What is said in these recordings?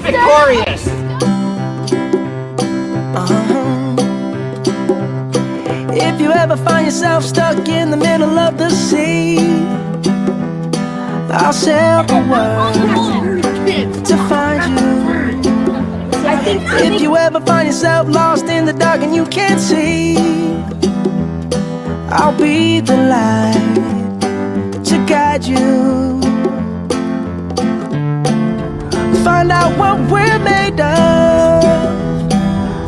Victorious. If you ever find yourself stuck in the middle of the sea, I'll sail the world to find you. If you ever find yourself lost in the dark and you can't see, I'll be the light to guide you. Find out what we're made of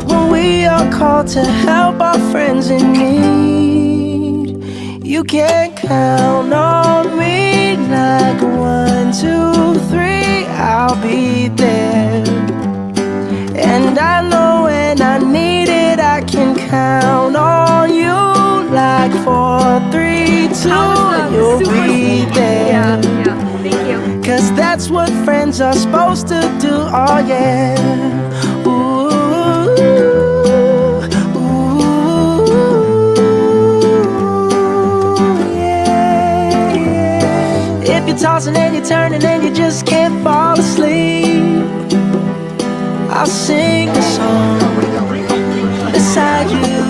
when we are called to help our friends in need. You can count on me like 1, 2, 3, I'll be there. And I know when I need it, I can count on you like 4, 3, 2, and you'll be there. Yeah, thank you. 'Cause that's what friends are supposed to do, oh yeah. Ooh, ooh, yeah. If you're tossing and you're turning and you just can't fall asleep, I'll sing a song beside you.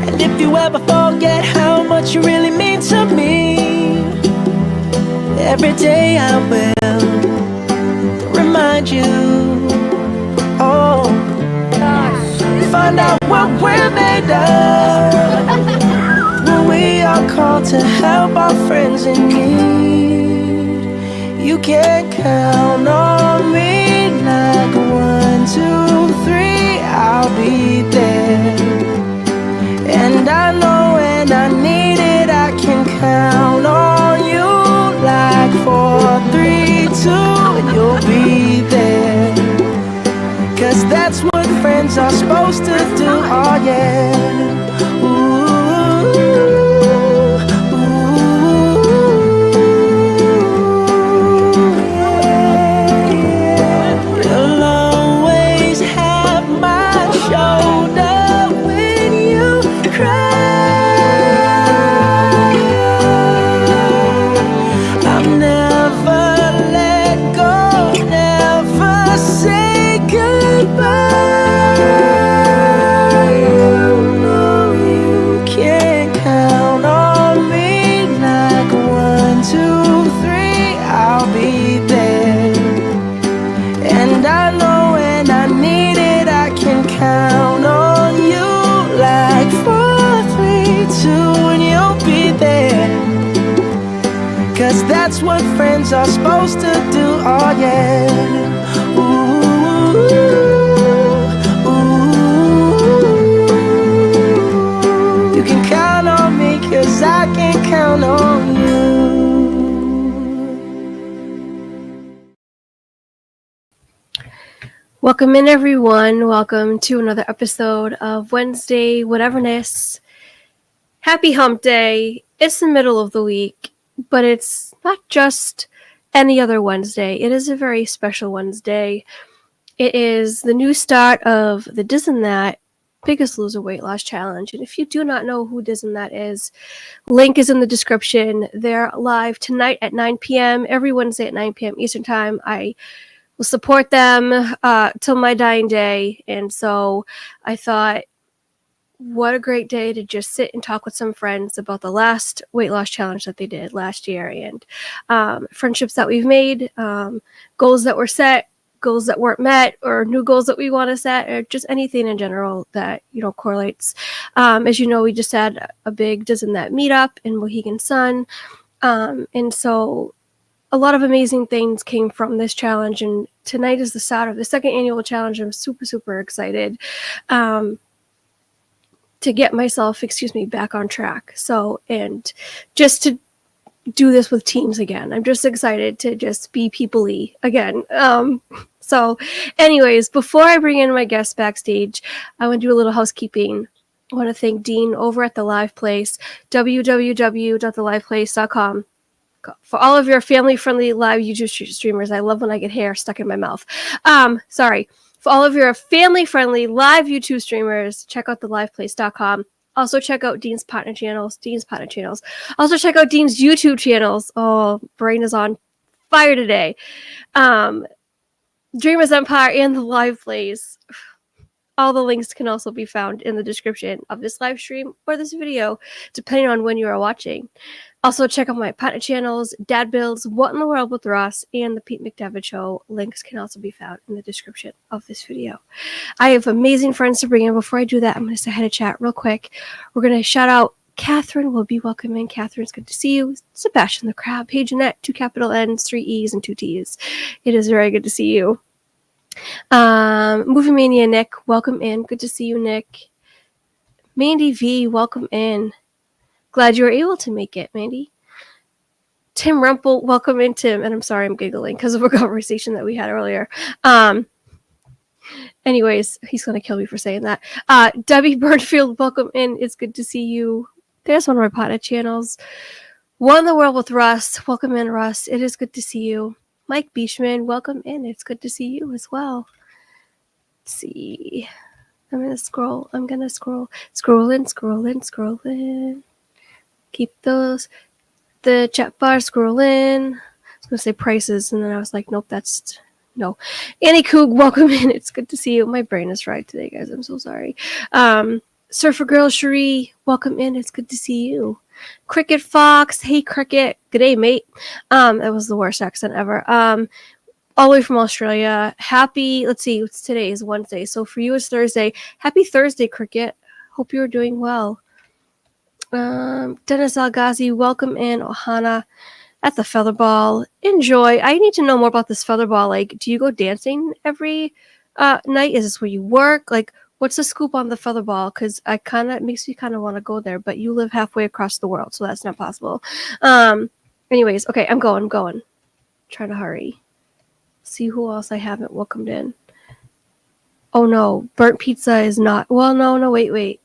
And if you ever forget how much you really mean to me, every day I will remind you. Oh, find out what we're made of when we are called to help our friends in need. You can count on me like 1, 2, 3, I'll be there. And I know when I need it, I can count on you like 4, 3, 2, and you'll be there. 'Cause that's what friends are supposed to do, oh yeah. Ooh, you'll always have my shoulder when you cry. I'll never let go, never say goodbye. You know you can count on me like 1, 2, 3, I'll be there. And I know when I need it, I can count on you like 4, 3, 2, and you'll be there. 'Cause that's what friends are supposed to do, oh yeah. Ooh, ooh. You can count on me 'cause I can count on you. Welcome in, everyone. Welcome to another episode of Wednesday Whateverness. Happy Hump Day. It's the middle of the week, but it's not just any other Wednesday. It is a very special Wednesday. It is the new start of the This and That Biggest Loser Weight Loss Challenge. And if you do not know who This and That is, link is in the description. They're live tonight at 9 p.m. every Wednesday at 9 p.m. Eastern Time. I will support them till my dying day. And so I thought, what a great day to just sit and talk with some friends about the last weight loss challenge that they did last year, and friendships that we've made, goals that were set, goals that weren't met, or new goals that we want to set, or just anything in general that, correlates. As you know, we just had a big This and That meetup in Mohegan Sun. And so a lot of amazing things came from this challenge, and tonight is the start of the second annual challenge. I'm super, super excited to get myself, back on track. So, and just to do this with teams again. I'm just excited to just be people-y again. So anyways, before I bring in my guests backstage, I want to do a little housekeeping. I want to thank Dean over at The Live Place, www.theliveplace.com. For all of your family-friendly live YouTube streamers. I love when I get hair stuck in my mouth. For all of your family-friendly live YouTube streamers, check out theliveplace.com. Also check out Dean's partner channels. Also check out Dean's YouTube channels. Oh, brain is on fire today. Dreamers Empire, and the live plays. All the links can also be found in the description of this live stream or this video, depending on when you are watching. Also, check out my partner channels, Dad Builds, What in the World with Ross, and The Pete McDevitt Show. Links can also be found in the description of this video. I have amazing friends to bring in. Before I do that, I'm going to say hi to chat real quick. We're going to shout out Catherine. We'll be welcoming Catherine. It's good to see you. Sebastian the Crab. Hey, Jeanette. 2 capital N's, 3 E's, and 2 T's. It is very good to see you. Movie Mania Nick, welcome in. Good to see you, Nick. Mandy V, welcome in. Glad you were able to make it, Mandy. Tim Rempel, welcome in, Tim. And I'm sorry I'm giggling because of a conversation that we had earlier. Anyways, he's going to kill me for saying that. Debbie Burnfield, welcome in. It's good to see you. There's one of my partner channels. One in the World with Russ. Welcome in, Russ. It is good to see you. Mike Beachman, welcome in. It's good to see you as well. Let's see. I'm going to scroll. Scrolling. Keep the chat bar scrolling. I was going to say prices, and then I was like, nope, no. Annie Coog, welcome in. It's good to see you. My brain is fried today, guys. I'm so sorry. Surfer Girl Cherie, welcome in. It's good to see you. Cricket Fox, hey Cricket. G'day, mate. That was the worst accent ever. All the way from Australia. Happy, let's see, what's today is Wednesday. So for you it's Thursday. Happy Thursday, Cricket. Hope you're doing well. Dennis Algazi, welcome in. Ohana at the Featherball. Enjoy. I need to know more about this Featherball. Like, do you go dancing every night? Is this where you work? Like, what's the scoop on the Featherball? Because it makes me kind of want to go there, but you live halfway across the world, so that's not possible. Anyways, okay, I'm going. Trying to hurry. See who else I haven't welcomed in. Oh no, burnt pizza is not. Well, no, wait.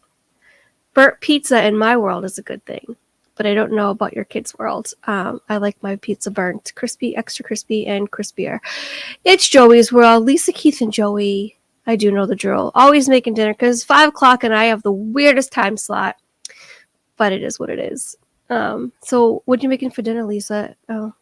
Burnt pizza in my world is a good thing, but I don't know about your kids' world. I like my pizza burnt, crispy, extra crispy, and crispier. It's Joey's world. Lisa, Keith, and Joey. I do know the drill. Always making dinner because 5 o'clock and I have the weirdest time slot, but it is what it is. So what are you making for dinner, Lisa? Oh,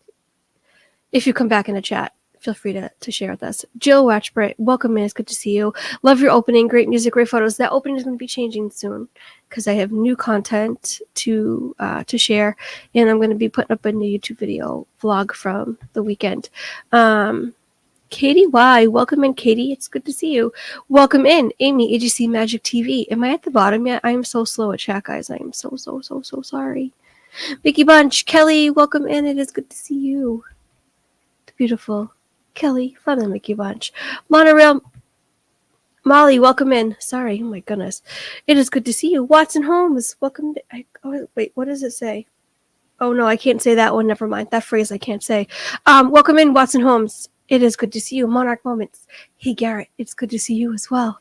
if you come back in the chat, feel free to share with us. Jill Watchbritt, welcome in. It's good to see you. Love your opening. Great music, great photos. That opening is going to be changing soon because I have new content to share, and I'm going to be putting up a new YouTube video vlog from the weekend. Katie Y, welcome in, Katie. It's good to see you. Welcome in, Amy, AGC Magic TV. Am I at the bottom yet? I am so slow at chat, guys. I am so sorry. Mickey Bunch, Kelly, welcome in. It is good to see you. Beautiful. Kelly, fun and Mickey Bunch. Monorail, Molly, welcome in. Sorry, oh my goodness. It is good to see you. Watson Holmes, welcome. Wait, what does it say? Oh no, I can't say that one. Never mind. That phrase I can't say. Welcome in, Watson Holmes. It is good to see you. Monarch Moments. Hey, Garrett. It's good to see you as well.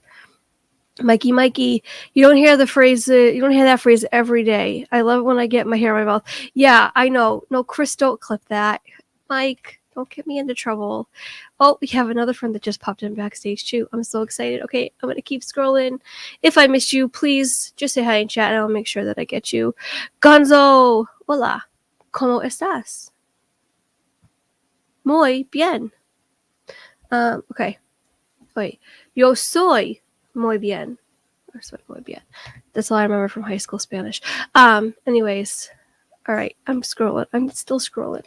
Mikey. You don't hear the phrase. You don't hear that phrase every day. I love it when I get my hair in my mouth. Yeah, I know. No, Chris, don't clip that. Mike, don't get me into trouble. Oh, we have another friend that just popped in backstage too. I'm so excited. Okay, I'm going to keep scrolling. If I missed you, please just say hi in chat and I'll make sure that I get you. Gonzo. Hola. ¿Cómo estás? Muy bien. Okay. Wait. Yo soy muy bien. Or soy muy bien. That's all I remember from high school Spanish. Anyways. All right. I'm scrolling. I'm still scrolling.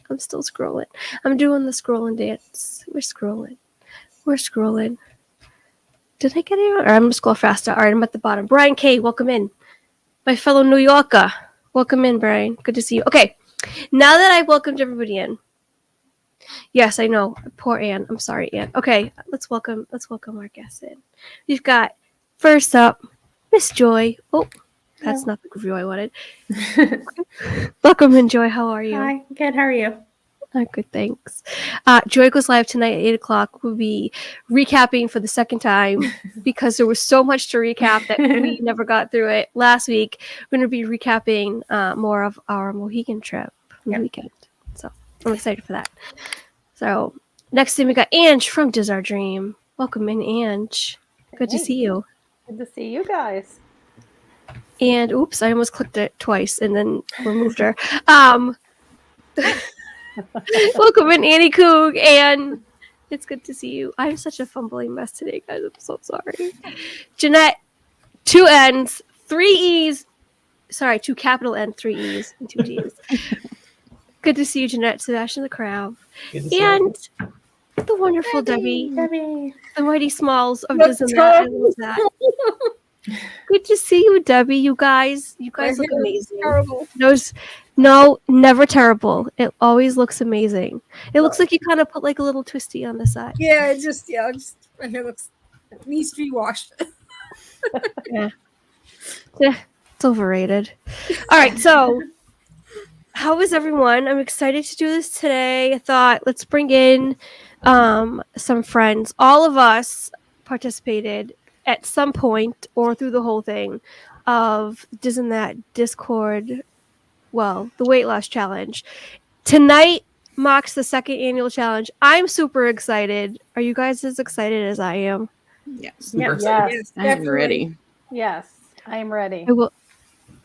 I'm doing the scrolling dance. We're scrolling. Did I get it? Or I'm going to scroll faster. All right. I'm at the bottom. Brian K. Welcome in. My fellow New Yorker. Welcome in, Brian. Good to see you. Okay. Now that I've welcomed everybody in. Yes, I know. Poor Anne. I'm sorry, Anne. Okay, let's welcome our guests in. We've got first up, Miss Joy. Oh, that's not the review I wanted. Welcome in, Joy. How are you? Hi, good. How are you? Good, thanks. Joy goes live tonight at 8 o'clock. We'll be recapping for the second time because there was so much to recap that we never got through it last week. We're going to be recapping more of our Mohegan trip from the weekend. So I'm excited for that. So next thing we got Ange from Diz Our Dream. Welcome in, Ange. Good to see you. Good to see you guys. And oops, I almost clicked it twice and then removed her. Welcome in, Annie Coog and It's good to see you. I'm such a fumbling mess today, guys. I'm so sorry. Jeanette, 2 N's, 3 E's. Sorry, 2 capital N, 3 E's, and 2 G's. Good to see you, Jeanette, Sebastian the Crowd, and the wonderful Debbie, the mighty smalls of Disney. I love that. Good to see you, Debbie. You guys look amazing. No, never terrible. It always looks amazing. It looks like you kind of put like a little twisty on the side. Yeah, my hair needs to be washed. Yeah, it's overrated. All right, so how is everyone? I'm excited to do this today. I thought let's bring in some friends. All of us participated at some point or through the whole thing of Disney That Discord. Well, the weight loss challenge. Tonight marks the 2nd annual challenge. I'm super excited. Are you guys as excited as I am? Yes. Yes. I'm ready. Yes, I am ready. I will.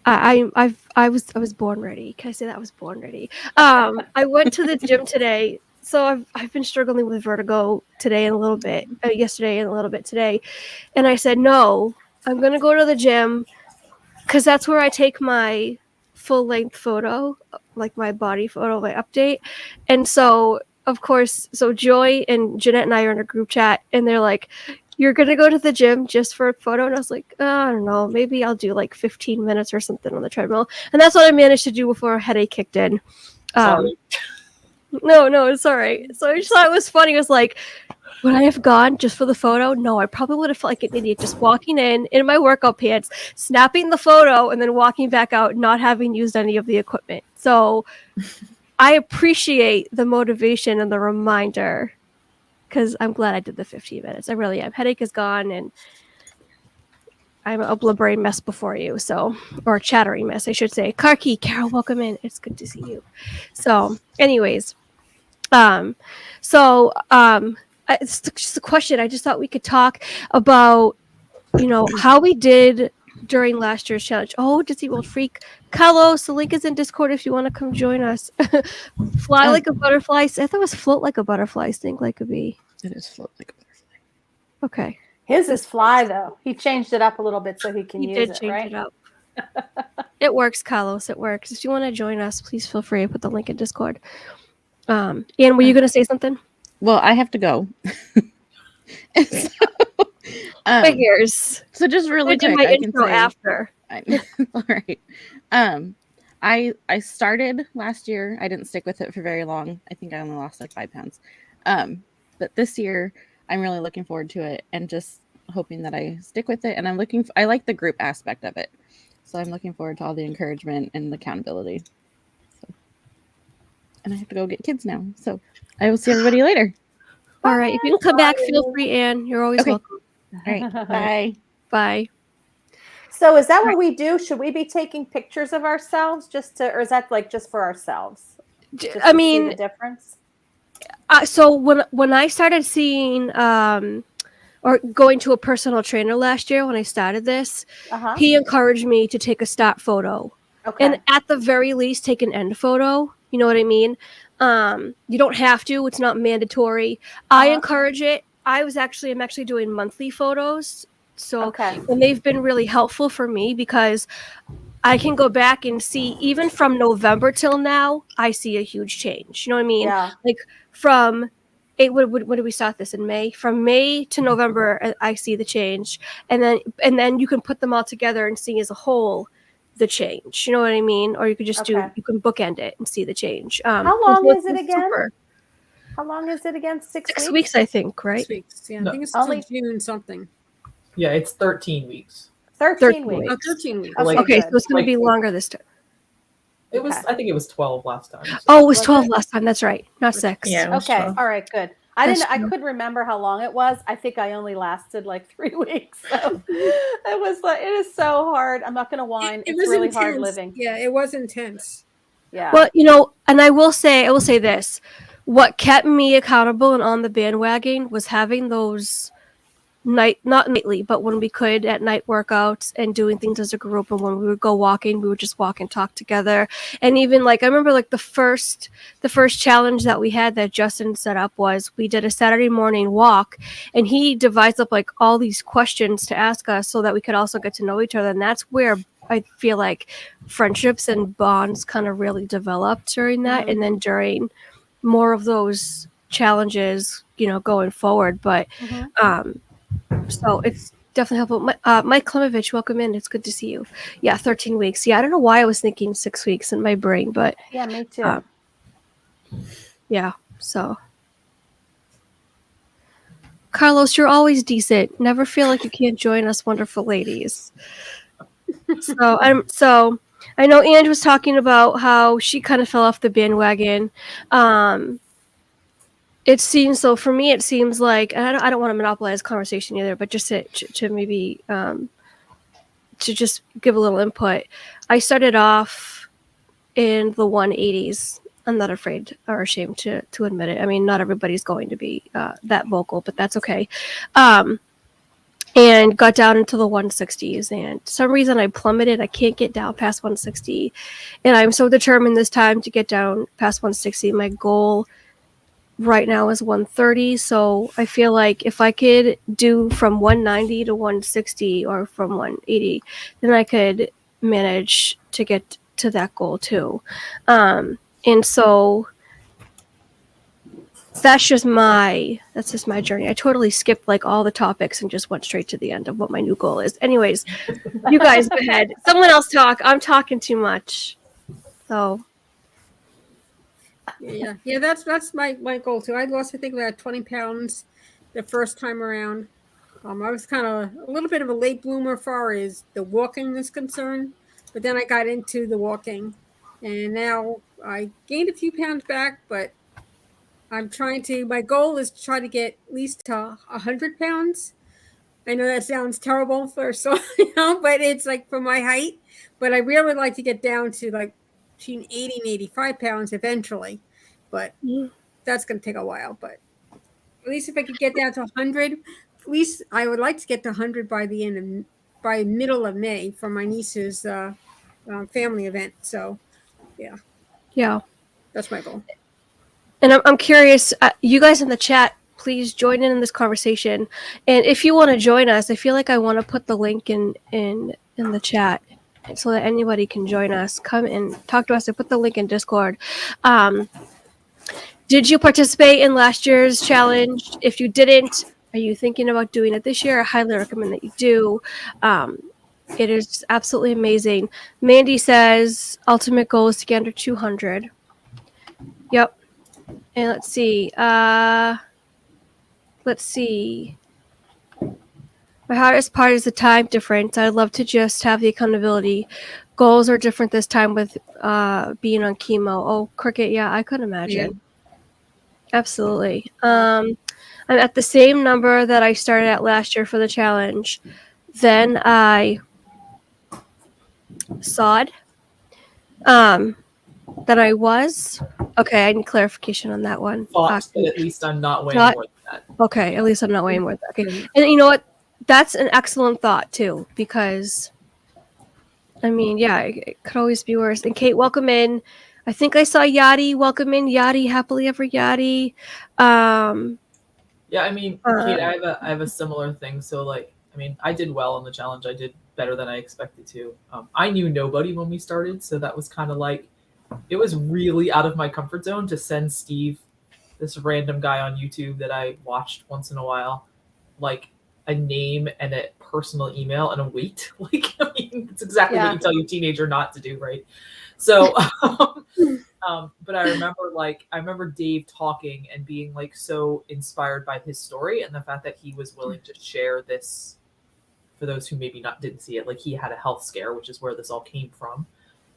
I was born ready. Can I say that I was born ready? I went to the gym today. So I've been struggling with vertigo today and a little bit, yesterday and a little bit today. And I said, no, I'm going to go to the gym because that's where I take my full length photo, like my body photo, my update. And so, of course, Joy and Jeanette and I are in a group chat and they're like, you're going to go to the gym just for a photo? And I was like, I don't know, maybe I'll do like 15 minutes or something on the treadmill. And that's what I managed to do before a headache kicked in. Sorry. No, it's all right. So I just thought it was funny. It was like, would I have gone just for the photo? No, I probably would have felt like an idiot just walking in my workout pants, snapping the photo, and then walking back out, not having used any of the equipment. So I appreciate the motivation and the reminder because I'm glad I did the 15 minutes. I really am. Headache is gone, and I'm a brain mess before you, or a chattering mess, I should say. Karki, Carol, welcome in. It's good to see you. So, anyways, it's just a question. I just thought we could talk about, how we did during last year's challenge. Oh, Disney World Freak. Carlos, the link is in Discord if you want to come join us. Fly like a butterfly. I thought it was float like a butterfly, stink like a bee. It is float like a butterfly. Okay. His is fly, though. He changed it up a little bit so he can He use did it, change right? it up. It works, Carlos. It works. If you want to join us, please feel free to put the link in Discord. Ian, were you going to say something? Well, I have to go. Figures. So just really do quick, my I can intro say, after. all right. I started last year. I didn't stick with it for very long. I think I only lost like 5 pounds. But this year, I'm really looking forward to it and just hoping that I stick with it. And I like the group aspect of it. So I'm looking forward to all the encouragement and the accountability. And I have to go get kids now. So I will see everybody later. All right. If you can come back, feel free, Anne. You're always Okay. welcome. All right. Bye. Bye. So is that what we do? Should we be taking pictures of ourselves or is that like just for ourselves? Just I to mean, see the difference. So when I started seeing or going to a personal trainer last year when I started this, he encouraged me to take a start photo. Okay. And at the very least, take an end photo. You know what I mean? You don't have to. It's not mandatory. I encourage it. I'm actually doing monthly photos. So and they've been really helpful for me because I can go back and see, even from November till now, I see a huge change. You know what I mean? Yeah. Like when did we start this? In May? From May to November, I see the change. And then you can put them all together and see as a whole the change. You know what I mean? Or you could just you can bookend it and see the change. How long is it again? How long is it again? 6 weeks, I think, right? 6 weeks. Yeah, No. I think it's Only- till June something. Yeah, it's 13 weeks. 13 weeks. Oh, 13 weeks. Okay, Okay, good. so it's going to be longer this time. It was. I think it was 12 last time. So. Oh, it was 12 last time. That's right. Not 6. Yeah. It was Okay. 12. All right. Good. I couldn't remember how long it was. I think I only lasted like 3 weeks. So it is so hard. I'm not going to whine. It It's was really intense. hard living. Yeah, it was intense. Yeah. Well, and I will say this. What kept me accountable and on the bandwagon was having those not nightly, but when we could at night workouts and doing things as a group. And when we would go walking, we would just walk and talk together. And even like I remember like the first challenge that we had that Justin set up was we did a Saturday morning walk, and he devised up like all these questions to ask us so that we could also get to know each other. And that's where I feel like friendships and bonds kind of really developed during that. And then during more of those challenges, going forward. But so it's definitely helpful. Mike Klemovich, welcome in. It's good to see you. Yeah, 13 weeks. Yeah, I don't know why I was thinking 6 weeks in my brain, but Yeah, me too. yeah. So, Carlos, you're always decent. Never feel like you can't join us, wonderful ladies. So I know Ange was talking about how she kind of fell off the bandwagon. It seems so for me. It seems like, and I don't want to monopolize conversation either, but just to maybe to just give a little input. I started off in the 180s. I'm not afraid or ashamed to admit it. I mean, not everybody's going to be that vocal, but that's okay. And got down into the 160s, and for some reason I plummeted. I can't get down past 160, and I'm so determined this time to get down past 160. My goal right now is 130, so I feel like if I could do from 190 to 160 or from 180, then I could manage to get to that goal too. And so that's just my journey. I totally skipped like all the topics and just went straight to the end of what my new goal is. Anyways, you guys go ahead. Someone else talk. I'm talking too much. So Yeah. That's my goal too. I lost, I think, about 20 pounds the first time around. I was kind of a little bit of a late bloomer as far as the walking is concerned, but then I got into the walking, and now I gained a few pounds back. But my goal is to try to get at least to 100 pounds. I know that sounds terrible for but it's like for my height. But I really would like to get down to like between 80 and 85 pounds eventually. But that's going to take a while. But at least if I could get down to 100, at least I would like to get to 100 by middle of May for my niece's family event. So, yeah. that's my goal. And I'm curious, you guys in the chat, please join in this conversation. And if you want to join us, I feel like I want to put the link in the chat so that anybody can join us. Come and talk to us. I put the link in Discord. Did you participate in last year's challenge? If you didn't, are you thinking about doing it this year? I highly recommend that you do. It is absolutely amazing. Mandy says ultimate goal is to get under 200. Yep. And let's see. My hardest part is the time difference. I'd love to just have the accountability. Goals are different this time with being on chemo. Oh, Cricket, yeah, I could imagine. Yeah. Absolutely. I'm at the same number that I started at last year for the challenge. Then I sawed. That I was. Okay, I need clarification on that one. Thought that at least I'm not weighing more than that. Okay, at least I'm not weighing more than that. Okay. And you know what? That's an excellent thought too, because I mean, yeah, it could always be worse. And Kate, welcome in. I think I saw Yadi. Welcome in, Yadi. Happily ever Yadi. Yeah, I mean, Kate, I have a similar thing. So like, I mean, I did well on the challenge. I did better than I expected to. I knew nobody when we started, so that was kind of like, it was really out of my comfort zone to send Steve, this random guy on YouTube that I watched once in a while, like a name and a personal email and a weight. Like, I mean, it's exactly what you tell your teenager not to do, right? So, but I remember Dave talking and being like so inspired by his story and the fact that he was willing to share this for those who maybe didn't see it. Like, he had a health scare, which is where this all came from.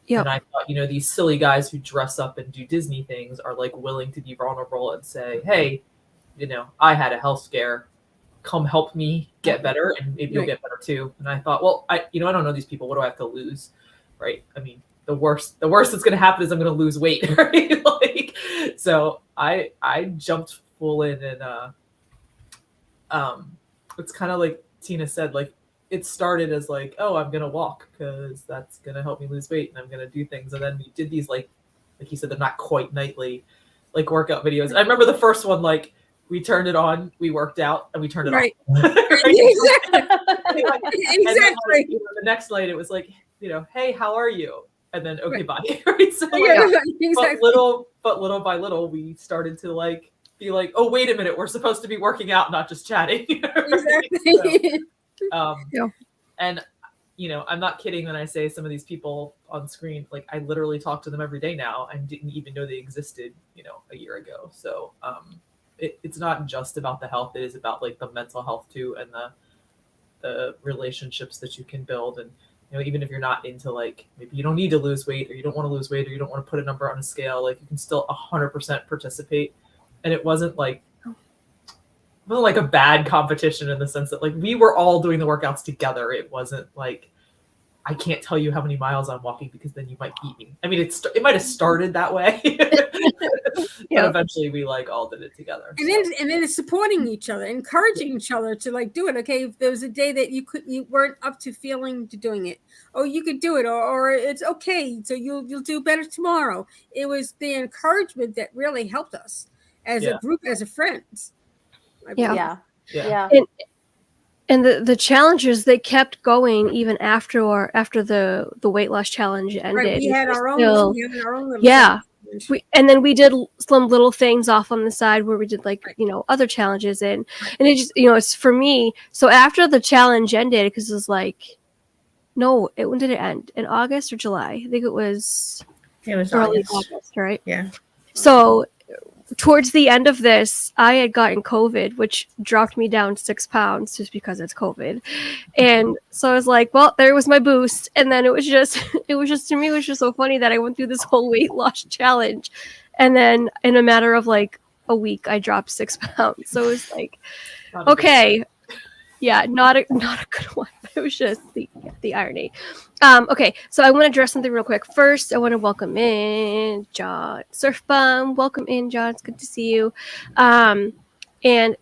Yep. And I thought, these silly guys who dress up and do Disney things are like willing to be vulnerable and say, hey, I had a health scare. Come help me get better, and maybe you'll get better too. And I thought, well, I don't know these people. What do I have to lose? Right. I mean, the worst that's going to happen is I'm going to lose weight. Right. Like, so I jumped full in and it's kind of like Tina said, like it started as like, oh, I'm gonna walk because that's gonna help me lose weight, and I'm gonna do things. And then we did these like you said, they're not quite nightly, like workout videos. I remember the first one, like we turned it on, we worked out, and we turned it Right. off. Exactly. Then, the next night it was like, hey, how are you? And then okay, bye. Right. So Exactly. but little by little, we started to like be like, oh, wait a minute, we're supposed to be working out, not just chatting. Exactly. So, Yeah. and I'm not kidding when I say some of these people on screen, like I literally talk to them every day now and didn't even know they existed, a year ago. So it's not just about the health; it is about like the mental health too, and the relationships that you can build. And even if you're not into like maybe you don't need to lose weight, or you don't want to lose weight, or you don't want to put a number on a scale, like you can still 100% participate. And it wasn't like a bad competition in the sense that like we were all doing the workouts together. It wasn't like I can't tell you how many miles I'm walking because then you might beat me. I mean, it might have started that way, but eventually we like all did it together. And then it's supporting each other, encouraging each other to like do it. Okay, if there was a day that you weren't up to feeling to doing it, oh, you could do it, or it's okay, so you'll do better tomorrow. It was the encouragement that really helped us as a group, as a friends. Yeah. Yeah. And the challenges, they kept going even after the weight loss challenge ended. Right, we had our own little yeah. And then we did some little things off on the side where we did like other challenges, and it just it's for me. So after the challenge ended, because it was like, no, when did it end? In August or July? I think it was early August, right? Yeah. So towards the end of this, I had gotten COVID, which dropped me down 6 pounds just because it's COVID. And so I was like, well, there was my boost. And then it was just to me, it was just so funny that I went through this whole weight loss challenge. And then in a matter of like a week, I dropped 6 pounds. So it was like, okay. Yeah, not a good one. It was just the irony. Okay, so I want to address something real quick. First, I want to welcome in John Surfbum. Welcome in, John. It's good to see you. And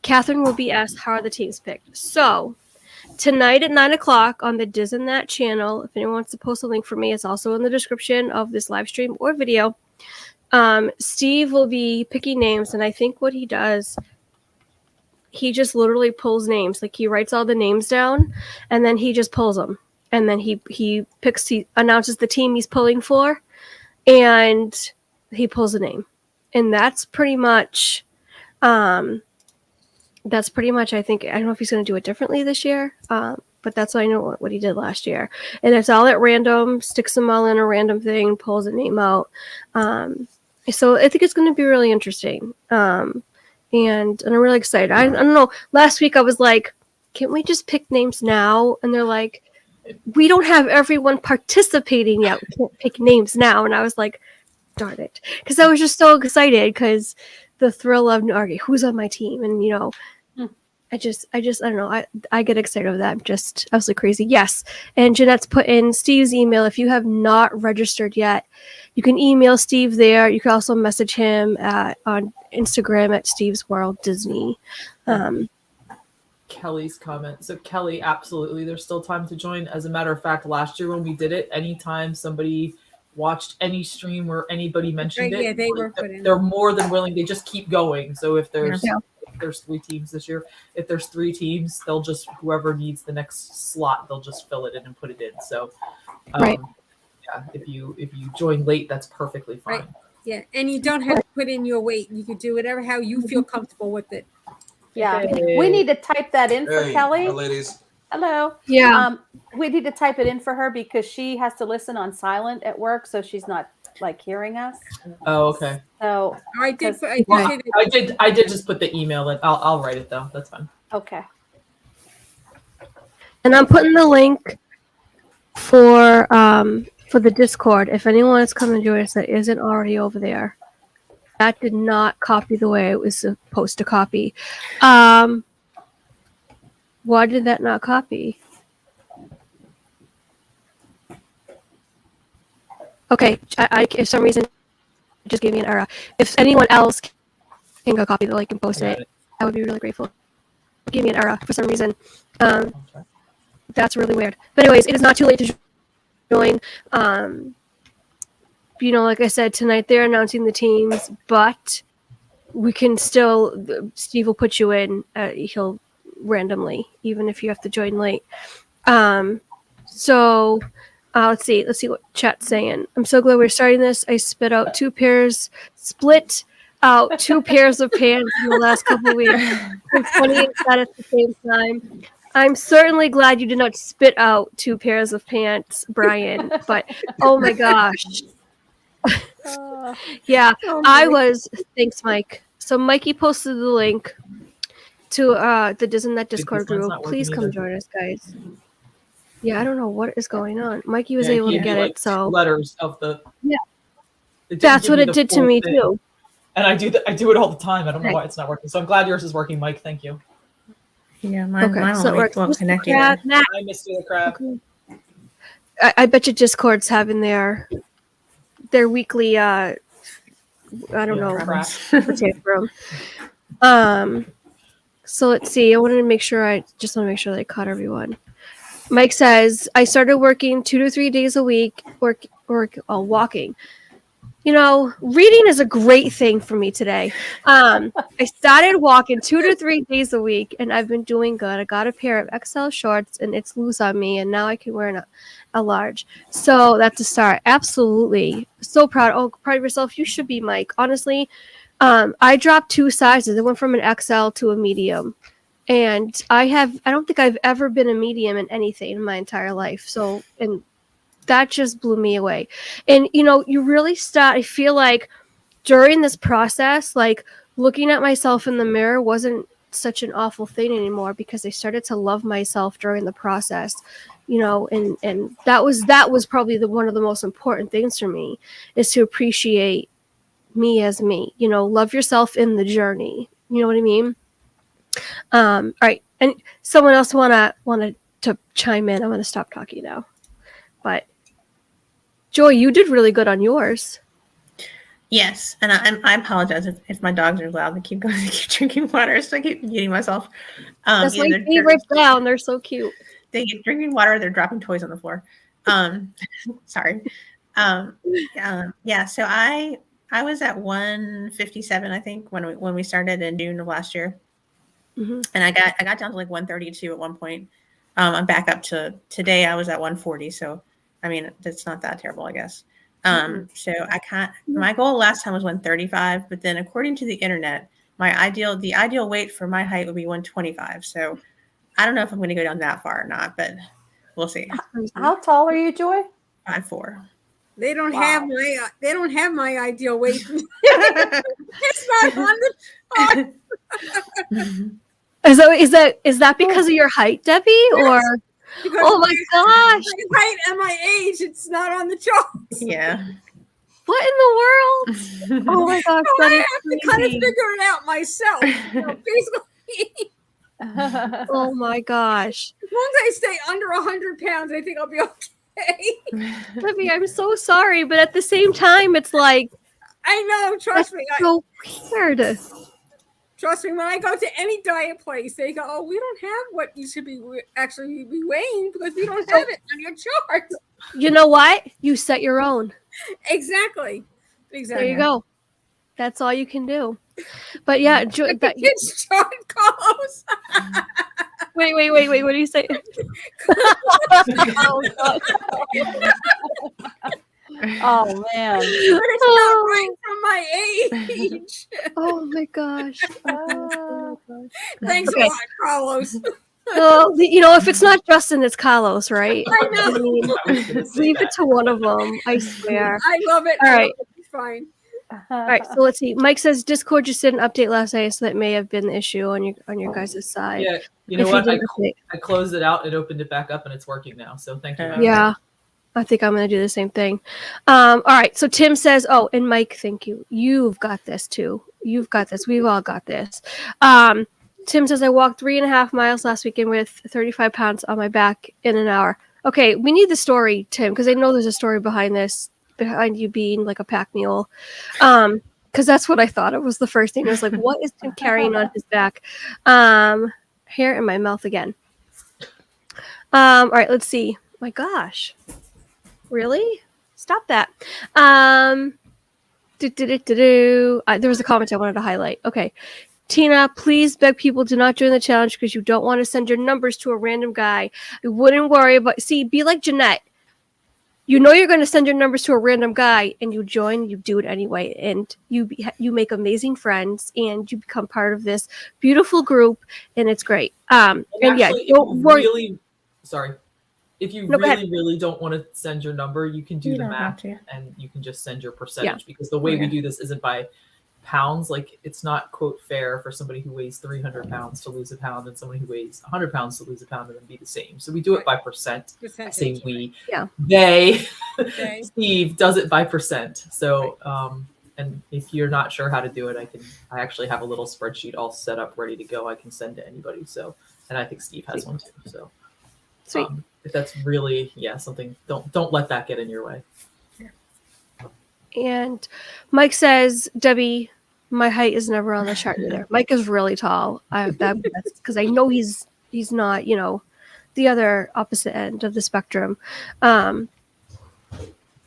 Catherine will be asked, how are the teams picked? So tonight at 9:00 on the Disney channel, if anyone wants to post a link for me, it's also in the description of this live stream or video. Steve will be picking names, and I think what he does, he just literally pulls names. Like he writes all the names down and then he just pulls them. And then he announces the team he's pulling for and he pulls a name. And that's pretty much, I think, I don't know if he's going to do it differently this year. But that's what I know what he did last year. And it's all at random, sticks them all in a random thing, pulls a name out. So I think it's going to be really interesting. And I'm really excited. I don't know. Last week I was like, can't we just pick names now? And they're like, we don't have everyone participating yet. We can't pick names now. And I was like, darn it. Because I was just so excited because the thrill of, okay, who's on my team? And, I don't know. I get excited over that. I'm just absolutely crazy. Yes. And Jeanette's put in Steve's email. If you have not registered yet, you can email Steve there. You can also message him on Instagram at Steve's World Disney. Kelly's comment. So Kelly, absolutely. There's still time to join. As a matter of fact, last year when we did it, anytime somebody watched any stream where anybody mentioned it, they were put in. They're more than willing. They just keep going. So if there's 3 teams this year, if there's 3 teams, they'll just, whoever needs the next slot, they'll just fill it in and put it in. So yeah, if you join late, that's perfectly fine. Right. Yeah, and you don't have to put in your weight. You could do whatever, how you feel comfortable with it. Yeah, we need to type that in for Kelly. Hi, ladies. Hello. Yeah. We need to type it in for her because she has to listen on silent at work, so she's not like hearing us. Oh, okay. So I did just put the email in. I'll write it though. That's fine. Okay. And I'm putting the link for the Discord. If anyone is coming to join us that isn't already over there, that did not copy the way it was supposed to copy. Why did that not copy? Okay, I for some reason it just gave me an error. If anyone else can go copy the link and post it, I would be really grateful. gave me an error for some reason. That's really weird. But anyways, it is not too late to join. Like I said, tonight they're announcing the teams, but we can still, Steve will put you in, he'll randomly, even if you have to join late. Let's see what chat's saying. I'm so glad we're starting this. I split out two pairs of pants in the last couple of weeks. I'm funny and sad at the same time. I'm certainly glad you did not spit out 2 pairs of pants, Brian, but oh my gosh. Yeah, thanks, Mike. So Mikey posted the link to the Disneynet Discord group. Please come join us, guys. Yeah, I don't know what is going on. Mikey was able to get it, so letters of the. Yeah, that's what it did to me too. And I do it all the time. I don't know why it's not working. So I'm glad yours is working, Mike. Thank you. Yeah, mine won't connect either. I missed the crab. Okay. I bet you Discord's having their weekly I don't know potato room. So let's see. I wanted to make sure that I caught everyone. Mike says I started working 2 to 3 days a week, walking. Reading is a great thing for me today. I started walking 2 to 3 days a week, and I've been doing good. I got a pair of XL shorts, and it's loose on me, and now I can wear a large. So that's a start. Absolutely. So proud. Oh, proud of yourself. You should be, Mike. Honestly, I dropped 2 sizes. I went from an XL to a medium. And I don't think I've ever been a medium in anything in my entire life. So, and that just blew me away. And, you really I feel like during this process, like looking at myself in the mirror wasn't such an awful thing anymore because I started to love myself during the process, and that was probably one of the most important things for me is to appreciate me as me, love yourself in the journey. You know what I mean? All right. And someone else wanna to chime in. I'm going to stop talking now, but Joy, you did really good on yours. Yes, and I apologize if my dogs are loud. They keep drinking water, so I keep muting myself. That's my favorite sound. They're so cute. They keep drinking water. They're dropping toys on the floor. Sorry. Yeah. So I was at 157, I think, when we started in June of last year, and I got down to like 132 at one point. I'm back up to today. I was at 140, so I mean that's not that terrible, I guess. So my goal last time was 135, but then according to the internet, the ideal weight for my height would be 125. So I don't know if I'm going to go down that far or not, but we'll see. How tall are you, Joy? 5'4". They don't have my ideal weight. It's not on the chart. Is that because of your height, Debbie? Or because oh my gosh, my height and my age, it's not on the charts. Yeah. What in the world? Oh my gosh, So that I is have to kind of figure it out myself. Basically, oh my gosh, as long as I stay under 100 pounds, I think I'll be okay. Debbie, I'm so sorry, but at the same time, it's like I know. Trust me. So weird. Trust me, when I go to any diet place, they go, "Oh, we don't have what you should be actually be weighing because we don't have it on your chart." You know what? You set your own. Exactly. There you go. That's all you can do. But yeah, kids chart Carlos. Wait. What do you say? Oh, God. Oh man. But it's not right from my age. Oh my gosh. Thanks a lot, Carlos. Well, if it's not Justin, it's Carlos, right? I know. Leave it to one of them. I swear. I love it. All right. It's fine. All right. So let's see. Mike says Discord just did an update last night, so that may have been the issue on your guys' side. Yeah. You know what? I closed it out and opened it back up, and it's working now. So thank you. Yeah. I think I'm going to do the same thing. All right. So Tim says, oh, and Mike, thank you. You've got this too. You've got this. We've all got this. Tim says, I walked 3.5 miles last weekend with 35 pounds on my back in an hour. Okay. We need the story, Tim, because I know there's a story behind you being like a pack mule. Because that's what I thought. It was the first thing. I was like, what is Tim carrying on his back? hair in my mouth again. All right, let's see. My gosh. Really? Stop that. There was a comment I wanted to highlight. Okay. Tina, please beg people to not join the challenge because you don't want to send your numbers to a random guy. I wouldn't worry about. See, be like Jeanette. You know you're going to send your numbers to a random guy, and you join. You do it anyway, and you make amazing friends, and you become part of this beautiful group, and it's great. And yeah, actually, don't worry. If you No, go ahead. really don't want to send your number, you can do You the don't have math to. and you can just send your percentage because the way we do this isn't by pounds. Like it's not quote fair for somebody who weighs 300 pounds to lose a pound and somebody who weighs 100 pounds to lose a pound and then be the same. So we do it by percent. I say we. Yeah. They. Okay. Steve does it by percent. So and if you're not sure how to do it, I actually have a little spreadsheet all set up ready to go. I can send to anybody. So and I think Steve has one too. So Sweet. If that's really something, don't let that get in your way. And Mike says, Debbie, my height is never on the chart either. Mike is really tall. That's because I know he's not, the other opposite end of the spectrum.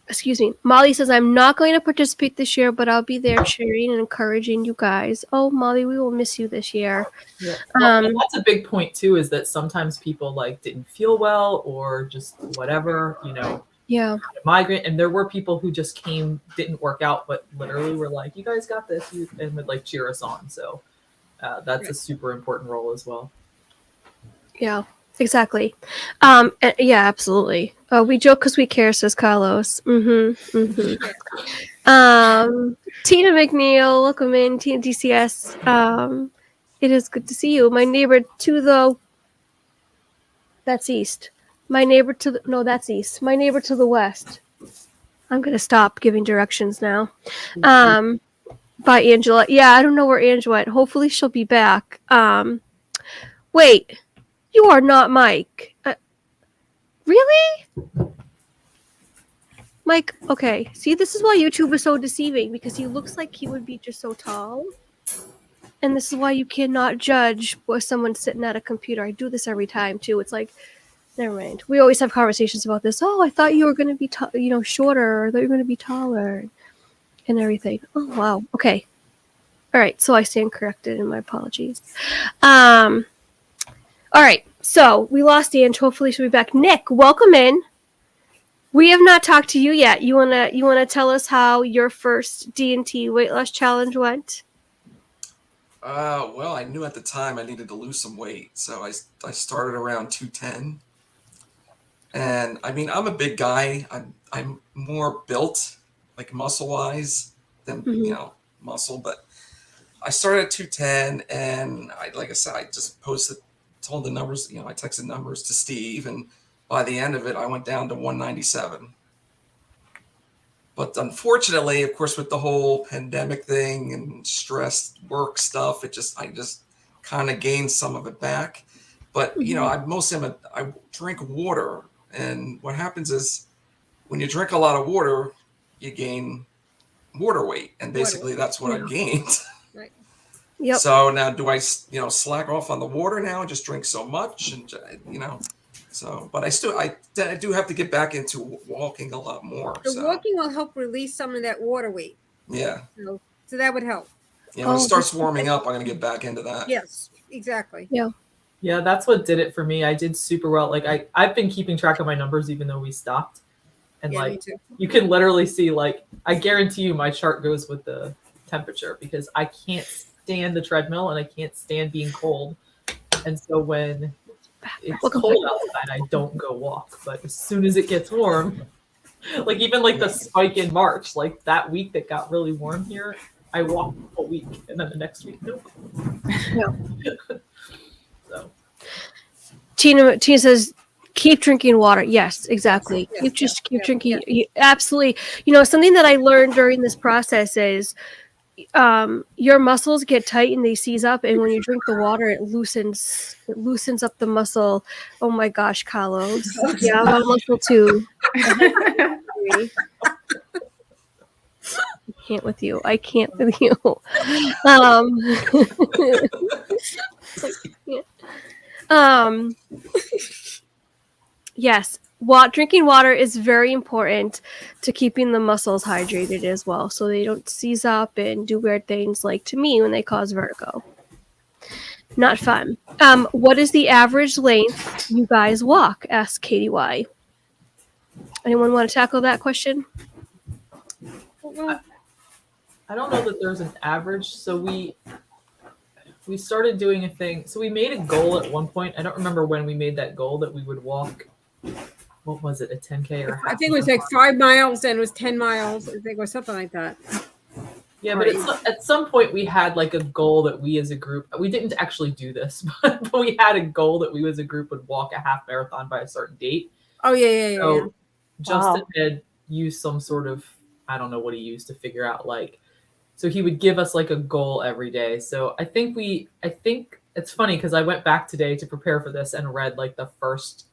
Excuse me. Molly says, I'm not going to participate this year, but I'll be there cheering and encouraging you guys. Oh, Molly, we will miss you this year. Yeah. Well, and that's a big point too, is that sometimes people didn't feel well or just whatever, Yeah. migraine. And there were people who just didn't work out, but literally were like, you guys got this, and would cheer us on. So that's a super important role as well. Yeah. Exactly. Yeah, absolutely. We joke because we care, says Carlos. Tina McNeil, welcome in, Tina DCS. It is good to see you. My neighbor to that's east. My neighbor that's east. My neighbor to the west. I'm gonna stop giving directions now. By Angela. Yeah, I don't know where Angela went. Hopefully she'll be back. Wait. You are not Mike. Really? Mike, okay. See, this is why YouTube is so deceiving, because he looks like he would be just so tall. And this is why you cannot judge what someone's sitting at a computer. I do this every time, too. It's like, never mind. We always have conversations about this. Oh, I thought you were going to be, shorter. Or I thought you were going to be taller. And everything. Oh, wow. Okay. All right. So I stand corrected, and my apologies. All right, so we lost Ange. Hopefully she'll be back. Nick, welcome in. We have not talked to you yet. You wanna tell us how your first D&T weight loss challenge went? Well, I knew at the time I needed to lose some weight, so I started around 210. And I mean, I'm a big guy. I'm more built, like muscle wise, than muscle. But I started at 210, and like I said, I just told the numbers, I texted numbers to Steve, and by the end of it, I went down to 197. But unfortunately, of course, with the whole pandemic thing and stress work stuff, I just kind of gained some of it back. But, I drink water. And what happens is when you drink a lot of water, you gain water weight. And basically that's what I gained. Right. Yep. So now do I, slack off on the water now and just drink so much and, but I do have to get back into walking a lot more. The walking will help release some of that water weight. Yeah. So that would help. Yeah. When it starts warming up, I'm going to get back into that. Yes, exactly. Yeah. Yeah, that's what did it for me. I did super well. Like I've been keeping track of my numbers even though we stopped. And me too. You can literally see, I guarantee you my chart goes with the temperature because I can't stand the treadmill and I can't stand being cold. And so when it's cold outside, I don't go walk. But as soon as it gets warm, even the spike in March, that week that got really warm here, I walked a week and then the next week, nope. Yeah. So. Tina says, keep drinking water. Yes, exactly. Yes, Keep drinking. Yeah. Absolutely. Something that I learned during this process is your muscles get tight and they seize up, and when you drink the water, it loosens up the muscle. Oh my gosh, Carlos. Yeah, I'm on muscle too. I can't with you. Yes, drinking water is very important to keeping the muscles hydrated as well, so they don't seize up and do weird things like to me when they cause vertigo. Not fun. What is the average length you guys walk? Asked Katie Y. Anyone want to tackle that question? Well, I don't know that there's an average. So we started doing a thing. So we made a goal at one point. I don't remember when we made that goal that we would walk. What was it? A 10K or a half? I think it was like 5 miles and it was 10 miles. I think, or something like that. Yeah, but at some point we had like a goal that we as a group, we didn't actually do this, but we had a goal that we as a group would walk a half marathon by a certain date. Oh, yeah. So Justin had used some sort of, I don't know what he used to figure out, like, so he would give us like a goal every day. So I think it's funny because I went back today to prepare for this and read like the first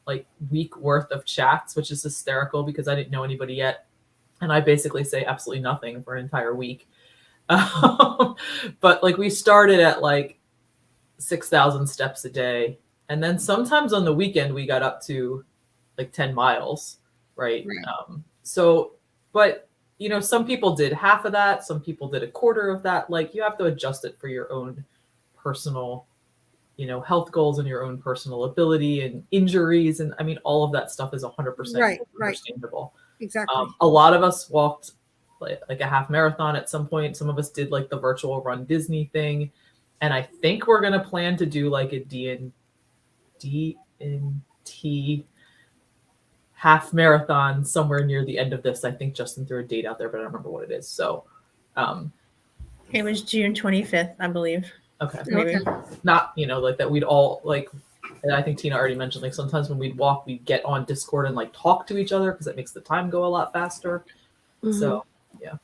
like week worth of chats, which is hysterical because I didn't know anybody yet. And I basically say absolutely nothing for an entire week. But like we started at like 6,000 steps a day. And then sometimes on the weekend we got up to like 10 miles, right? But you know, some people did half of that. Some people did a quarter of that. Like you have to adjust it for your own personal, you know, health goals and your own personal ability and injuries. And I mean, all of that stuff is 100% understandable. Exactly. A lot of us walked like a half marathon at some point. Some of us did like the virtual Run Disney thing. And I think we're going to plan to do like a D&T half marathon somewhere near the end of this. I think Justin threw a date out there, but I don't remember what it is. So it was June 25th, I believe. Okay. Maybe. Not, you know, like that we'd all like, and I think Tina already mentioned, like sometimes when we'd walk, we'd get on Discord and like talk to each other because it makes the time go a lot faster. Mm-hmm. So, yeah.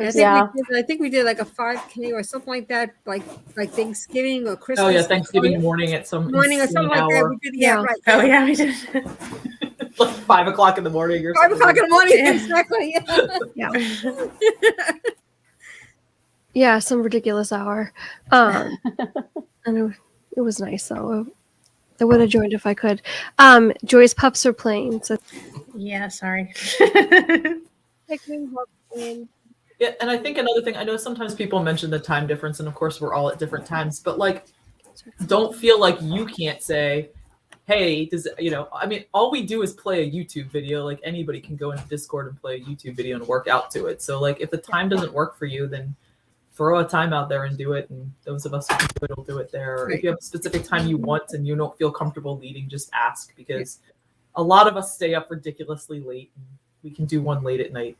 I think we did like a 5K or something like that, like Thanksgiving or Christmas. Oh yeah, Thanksgiving morning at some morning or something like that. We did, right. Oh yeah, we did. Like 5 o'clock in the morning or 5 o'clock in the morning, Yeah. exactly. Yeah. Yeah, some ridiculous hour. And it was nice, so I would have joined if I could. Joy's pups are playing, so Yeah, sorry. Yeah, and I think another thing, I know sometimes people mention the time difference, and of course we're all at different times, but like, don't feel like you can't say, hey, I mean, all we do is play a YouTube video. Like anybody can go into Discord and play a YouTube video and work out to it. So like, if the time doesn't work for you, then throw a time out there and do it. And those of us who can do it will do it there. Or if you have a specific time you want and you don't feel comfortable leading, just ask, because a lot of us stay up ridiculously late. And we can do one late at night.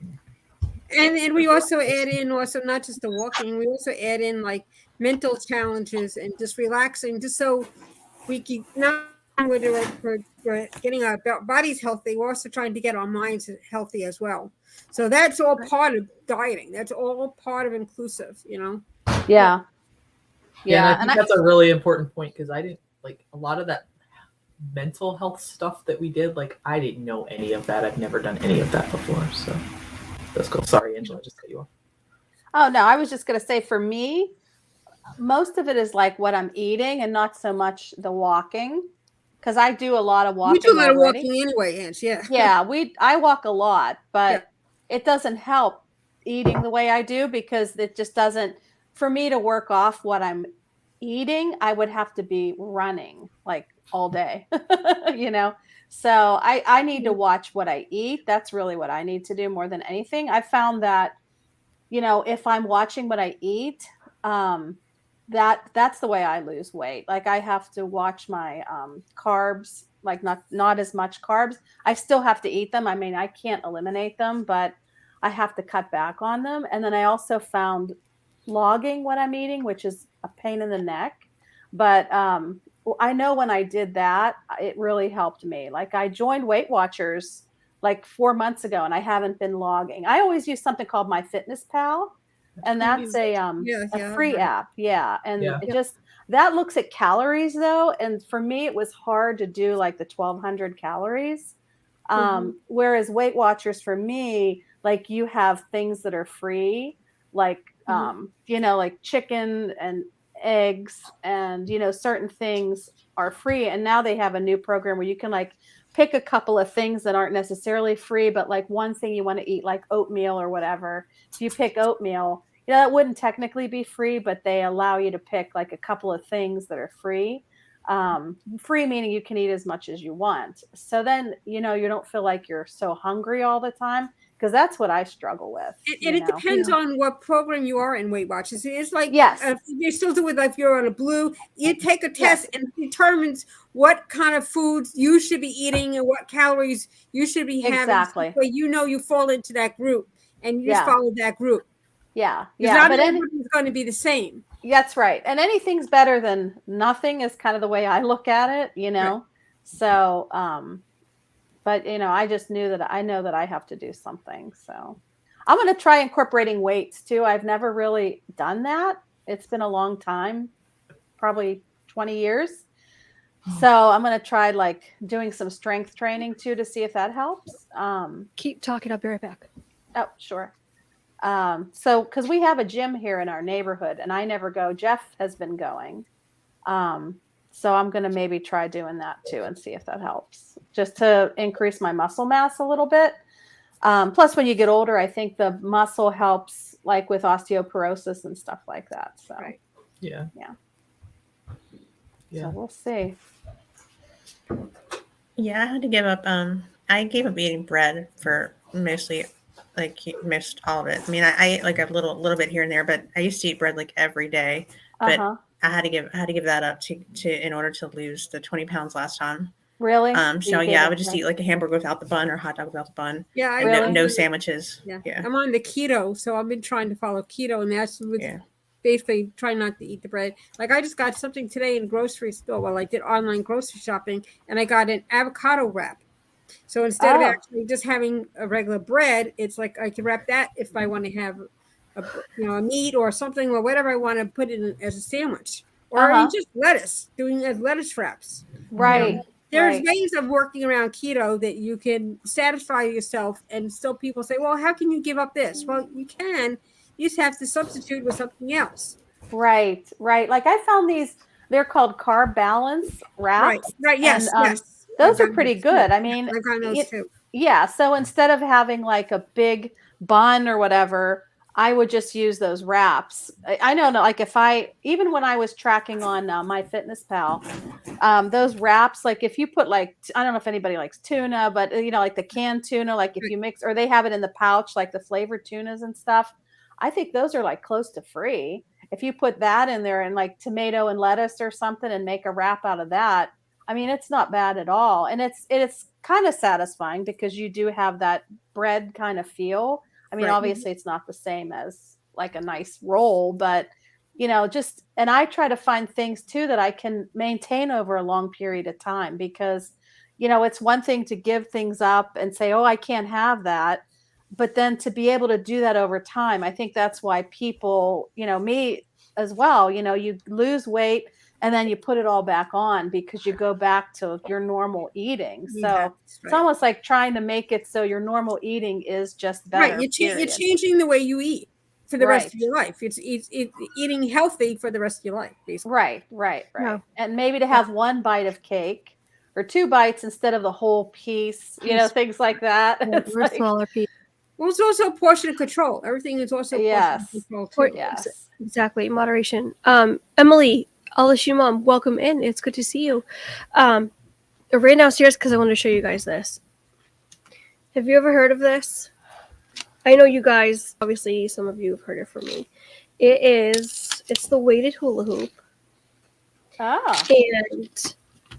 And we also add in not just the walking, we also add in like mental challenges and just relaxing, just so we can not only we're getting our bodies healthy, we're also trying to get our minds healthy as well. So that's all part of dieting. That's all part of inclusive, you know? Yeah. Yeah. And I think that's a really important point, because I didn't like a lot of that mental health stuff that we did. Like I didn't know any of that. I've never done any of that before. So that's cool. Sorry, Angela, I just cut you off. Oh, no, I was just going to say, for me, most of it is like what I'm eating and not so much the walking, because I do a lot of walking. We do a lot of already. walking anyway, Ange, yeah. Yeah, I walk a lot, but it doesn't help eating the way I do, because it just doesn't, for me to work off what I'm eating, I would have to be running like all day, you know? So I need to watch what I eat. That's really what I need to do more than anything. I found that, you know, if I'm watching what I eat, that's the way I lose weight. Like I have to watch my carbs, like not as much carbs. I still have to eat them. I mean, I can't eliminate them, but I have to cut back on them. And then I also found logging what I'm eating, which is a pain in the neck. But I know when I did that, it really helped me. Like I joined Weight Watchers like 4 months ago, and I haven't been logging. I always use something called MyFitnessPal, and that's a free app. Yeah. And it just, that looks at calories though. And for me, it was hard to do like the 1,200 calories. Whereas Weight Watchers, for me, like you have things that are free, like, you know, like chicken eggs, and certain things are free. And now they have a new program where you can like pick a couple of things that aren't necessarily free, but like one thing you want to eat, like oatmeal or whatever. If you pick oatmeal, that wouldn't technically be free, but they allow you to pick like a couple of things that are free. Free meaning you can eat as much as you want. So then, you don't feel like you're so hungry all the time, because that's what I struggle with. And it depends on what program you are in Weight Watchers. It's like, Yes. They still do it like you're on a blue. You take a test and it determines what kind of foods you should be eating and what calories you should be having. Exactly. So you fall into that group and you just follow that group. Yeah. Because not everybody's going to be the same. That's right. And anything's better than nothing is kind of the way I look at it, Right. So, but I just know that I have to do something. So I'm going to try incorporating weights too. I've never really done that. It's been a long time, probably 20 years. So I'm going to try like doing some strength training too, to see if that helps. Keep talking. I'll be right back. Oh, sure. So, cause we have a gym here in our neighborhood and I never go. Jeff has been going. So I'm going to maybe try doing that too and see if that helps, just to increase my muscle mass a little bit. Plus when you get older, I think the muscle helps like with osteoporosis and stuff like that. So, Right. Yeah. So we'll see. Yeah, I had to give up. I gave up eating bread for mostly, like most all of it. I mean, I ate like a little bit here and there, but I used to eat bread like every day. But I had to give that up to in order to lose the 20 pounds last time. Really? So yeah, I would just eat like a hamburger without the bun or a hot dog without the bun. Yeah, and no sandwiches. Yeah. I'm on the keto, so I've been trying to follow keto, and that's basically trying not to eat the bread. Like I just got something today in the grocery store. Well, I did online grocery shopping, and I got an avocado wrap. So instead of actually just having a regular bread, it's like I can wrap that if I want to have a meat or something or whatever I want to put in as a sandwich, or just lettuce, doing as lettuce wraps. Right. There's ways of working around keto that you can satisfy yourself, and still people say, well, how can you give up this? Well, you can. You just have to substitute with something else. Right. Like I found they're called carb balance wraps. Right. Yes. And, those are pretty good. I mean, I've got those too. Yeah. So instead of having like a big bun or whatever, I would just use those wraps. I know, like even when I was tracking on MyFitnessPal, those wraps, like if you put like, I don't know if anybody likes tuna, but like the canned tuna, like if you mix, or they have it in the pouch, like the flavored tunas and stuff, I think those are like close to free. If you put that in there and like tomato and lettuce or something and make a wrap out of that, I mean, it's not bad at all. And it's kind of satisfying because you do have that bread kind of feel. I mean, obviously it's not the same as like a nice roll, but and I try to find things too that I can maintain over a long period of time, because, it's one thing to give things up and say, oh, I can't have that. But then to be able to do that over time, I think that's why people, me as well, you lose weight and then you put it all back on because you go back to your normal eating. So it's almost like trying to make it so your normal eating is just better. Right. You're changing the way you eat for the rest of your life. It's eating healthy for the rest of your life, basically. Right. Yeah. And maybe to have one bite of cake or 2 bites instead of the whole piece, things like that. It's like, smaller piece. Well, it's also portion control. Everything is also portion control too. Yes. Exactly. Moderation. Emily, Alicia Mom, welcome in. It's good to see you. I ran downstairs because I want to show you guys this. Have you ever heard of this? I know you guys, obviously some of you have heard it from me. It's the weighted hula hoop. Oh. And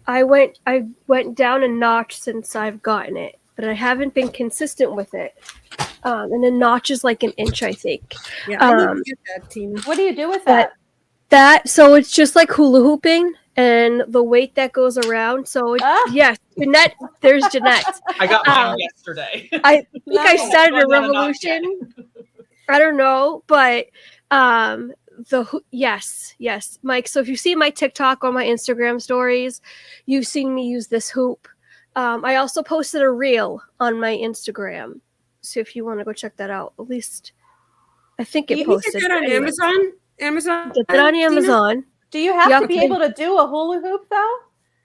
I went down a notch since I've gotten it, but I haven't been consistent with it. And the notch is like an inch, I think. Yeah, I need to get that, Tina. What do you do with that? So it's just like hula hooping and the weight that goes around. So yes, Jeanette, there's Jeanette. I got mine yesterday. I think I started a revolution. I don't know, but yes, Mike. So if you see my TikTok or my Instagram stories, you've seen me use this hoop. I also posted a reel on my Instagram. So if you want to go check that out, at least I think it posted. You can get that on Amazon. Amazon. Get that on Tina? Amazon. Do you have Yep. to be able to do a hula hoop though?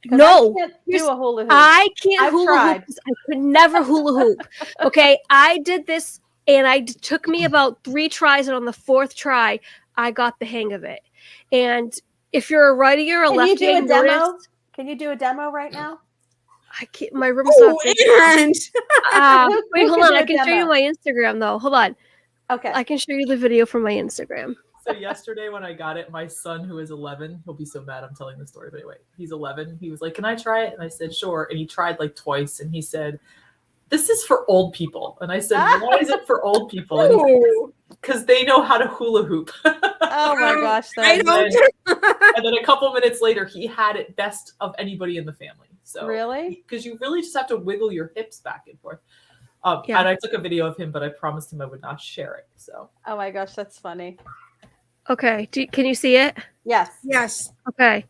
'Cause No. I can't do a hula hoop. I can't I've hula tried. hoop. I could never hula hoop. Okay, I did this, and it took me about 3 tries, and on the 4th try, I got the hang of it. And if you're a righty or a Can you lefty, do I a demo? noticed Can you do a demo right now? I can't. My room's not Oh, big. and Wait, Who hold can on. do I a can show you demo? my Instagram though. Hold on. Okay. I can show you the video from my Instagram. So yesterday when I got it, my son, who is 11, he'll be so mad I'm telling the story, but anyway, he's 11. He was like, "Can I try it?" And I said, "Sure." And he tried like twice, and he said, "This is for old people." And I said, "Why is it for old people?" And he said, "Because they know how to hula hoop." Oh my gosh, I that's don't. And then a couple minutes later, he had it best of anybody in the family. So Really? because you really just have to wiggle your hips back and forth. Yeah. And I took a video of him, but I promised him I would not share it. So oh my gosh, that's funny. Okay. Can you see it? Yes. Yes. Okay.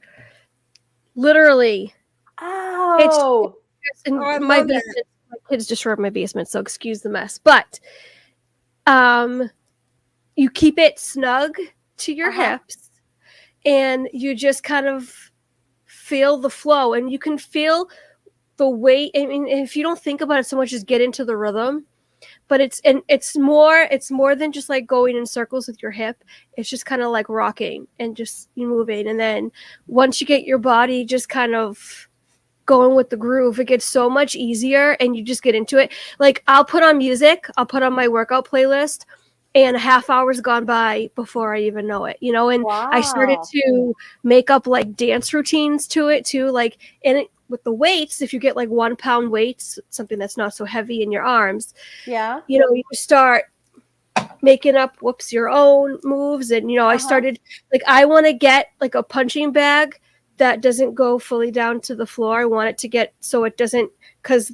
Literally, Oh, it's in Oh, I my love that. basement. My kids destroyed my basement, so excuse the mess. But you keep it snug to your hips, and you just kind of feel the flow, and you can feel the weight. I mean, if you don't think about it so much, just get into the rhythm. But it's more than just like going in circles with your hip. It's just kind of like rocking and just moving, and then once you get your body just kind of going with the groove, it gets so much easier, and you just get into it. Like I'll put on music, I'll put on my workout playlist, and a half hour's gone by before I even know it, and I started wow. to make up like dance routines to it too, like with the weights. If you get like 1 pound weights, something that's not so heavy in your arms, Yeah. you start making up your own moves. And I started, like, I want to get like a punching bag that doesn't go fully down to the floor. I want it to get so it doesn't, because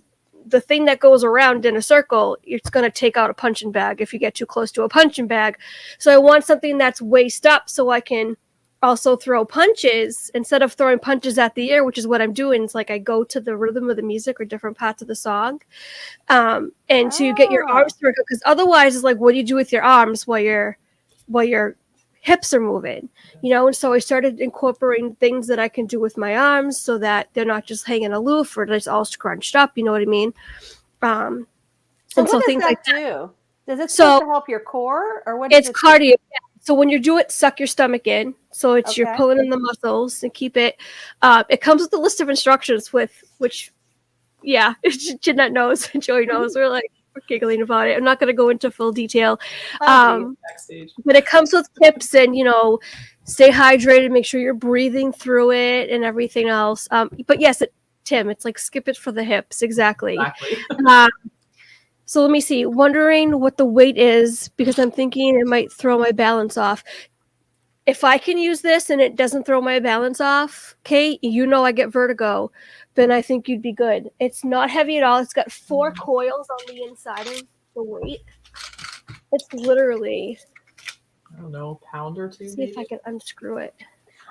the thing that goes around in a circle, it's going to take out a punching bag if you get too close to a punching bag. So I want something that's waist up so I can also throw punches instead of throwing punches at the air, which is what I'm doing. It's like I go to the rhythm of the music or different parts of the song, and to get your arms to work, because otherwise it's like, what do you do with your arms while your hips are moving, and so I started incorporating things that I can do with my arms so that they're not just hanging aloof or just all scrunched up, you know what I mean? So and what so does things that like do? Does it So- supposed to help your core, or what? it's Does it cardio. Yeah. So when you do it, suck your stomach in. So it's you're Okay. pulling in the muscles and keep it. It comes with a list of instructions which, yeah, Jeanette knows, Joey knows. We're giggling about it. I'm not going to go into full detail. backstage. But it comes with tips and, stay hydrated, make sure you're breathing through it and everything else. But yes, Tim, it's like skip it for the hips. Exactly. So let me see. Wondering what the weight is because I'm thinking it might throw my balance off. If I can use this and it doesn't throw my balance off, Kate, I get vertigo, then I think you'd be good. It's not heavy at all. It's got 4 coils on the inside of the weight. It's literally, I don't know, a pound or two. see if I can unscrew it.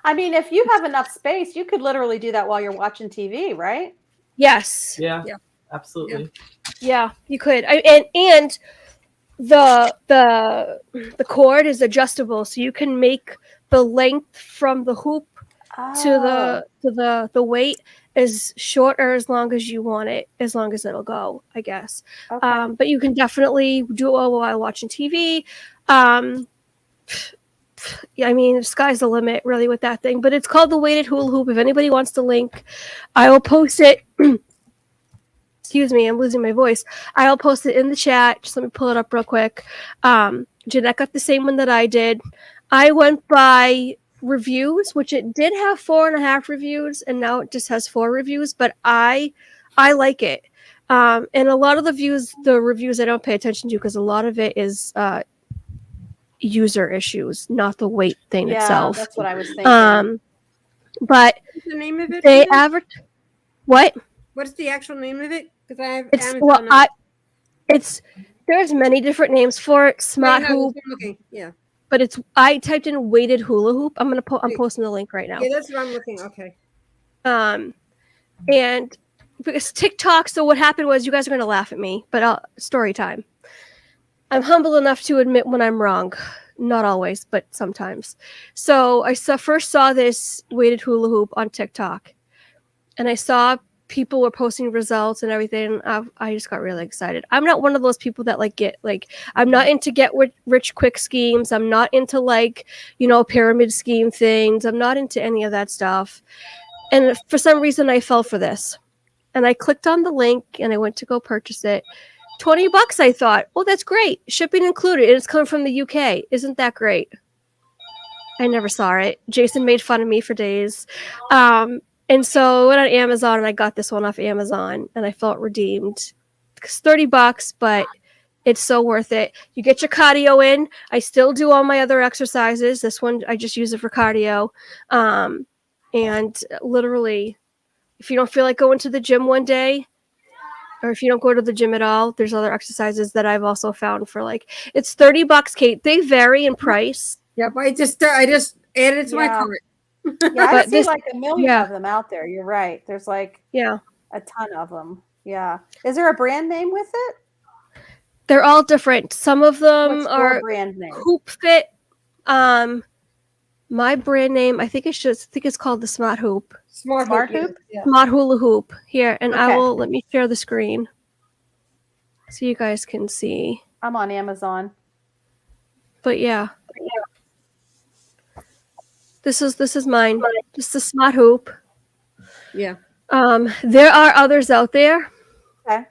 I mean, if you have enough space, you could literally do that while you're watching TV, right? Yes. Yeah, Yeah. absolutely. Yeah, you could. And the cord is adjustable, so you can make the length from the hoop to the weight as short or as long as you want it, as long as it'll go, I guess. Okay. But you can definitely do it while watching TV. Yeah, I mean, the sky's the limit, really, with that thing. But it's called the weighted hula hoop. If anybody wants the link, I will post it. Excuse me, I'm losing my voice. I'll post it in the chat. Just let me pull it up real quick. Jeanette got the same one that I did. I went by reviews, which it did have 4.5 reviews, and now it just has 4 reviews. But I like it. And a lot of the reviews I don't pay attention to because a lot of it is user issues, not the weight thing itself. That's what I was thinking. But What's the name of it? they Peter? average what? What's the actual name of it? Because I have It's Amazon. there's many different names for it. Smart Right, no, hoop, that's what I'm looking. Yeah. but I typed in weighted hula hoop. I'm posting the link right now. Yeah, that's what I'm looking. Okay. And because TikTok. So what happened was, you guys are gonna laugh at me, but story time. I'm humble enough to admit when I'm wrong. not always, but sometimes. So I first saw this weighted hula hoop on TikTok, and I saw people were posting results and everything. I just got really excited. I'm not one of those people that I'm not into get rich quick schemes. I'm not into pyramid scheme things. I'm not into any of that stuff. And for some reason I fell for this. And I clicked on the link and I went to go purchase it. $20, I thought, oh, that's great. Shipping included. And it's coming from the UK. Isn't that great? I never saw it. Jason made fun of me for days. And so I went on Amazon and I got this one off Amazon and I felt redeemed. It's $30, but it's so worth it. You get your cardio in. I still do all my other exercises. This one, I just use it for cardio. And literally, if you don't feel like going to the gym one day, or if you don't go to the gym at all, there's other exercises that I've also found for it's $30, Kate. They vary in price. Yep, I just added it to my Yeah. cart. Yeah, I But see this- like a million yeah. of them out there. You're right. There's like Yeah. a ton of them. Yeah. Is there a brand name with it? They're all different. Some of them What's your are brand name? Hoop Fit. My brand name, I think it's called the Smart Hoop. Smart Hoop? Yeah. Smart Hula Hoop. Here, and Okay. let me share the screen so you guys can see. I'm on Amazon. But yeah. This is mine. This is the Smart Hoop. Yeah. There are others out there. Okay.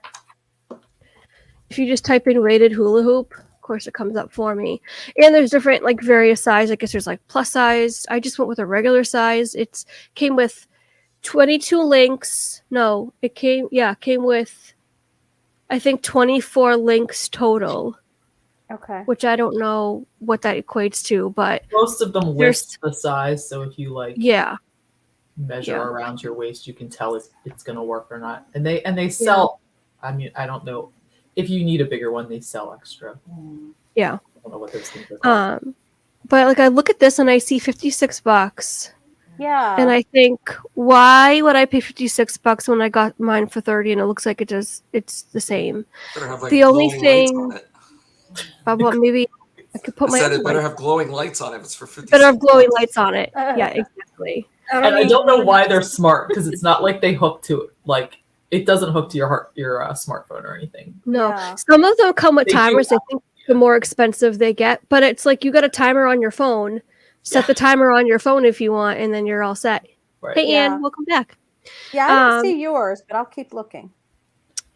If you just type in weighted hula hoop, of course it comes up for me. And there's different various size. I guess there's plus size. I just went with a regular size. It came with 22 links. No, it came with I think 24 links total, Okay. which I don't know what that equates to, but Most of them list the size, so if you yeah. measure Yeah. around your waist, you can tell if it's going to work or not. And they sell. I mean, I don't know if you need a bigger one. They sell extra. Yeah. I don't know what those things are called. But I look at this and I see $56. Yeah. And I think, why would I pay $56 when I got mine for $30 and it looks like it's the same? Better have The only glowing lights thing- on it. Well, maybe I could put I my said it better have glowing lights on it if it's for 50. better have glowing lights on it. Yeah, exactly. And I don't know why they're smart, because it's not like they hook to it doesn't hook to your smartphone or anything. No, Yeah. some of them come with They do. timers. I think the more expensive they get, but it's you got a timer on your phone. Set the timer on your phone if you want, and then you're all set. Right. Hey, Yeah. Ann, welcome back. Yeah, I don't Um, see yours, but I'll keep looking.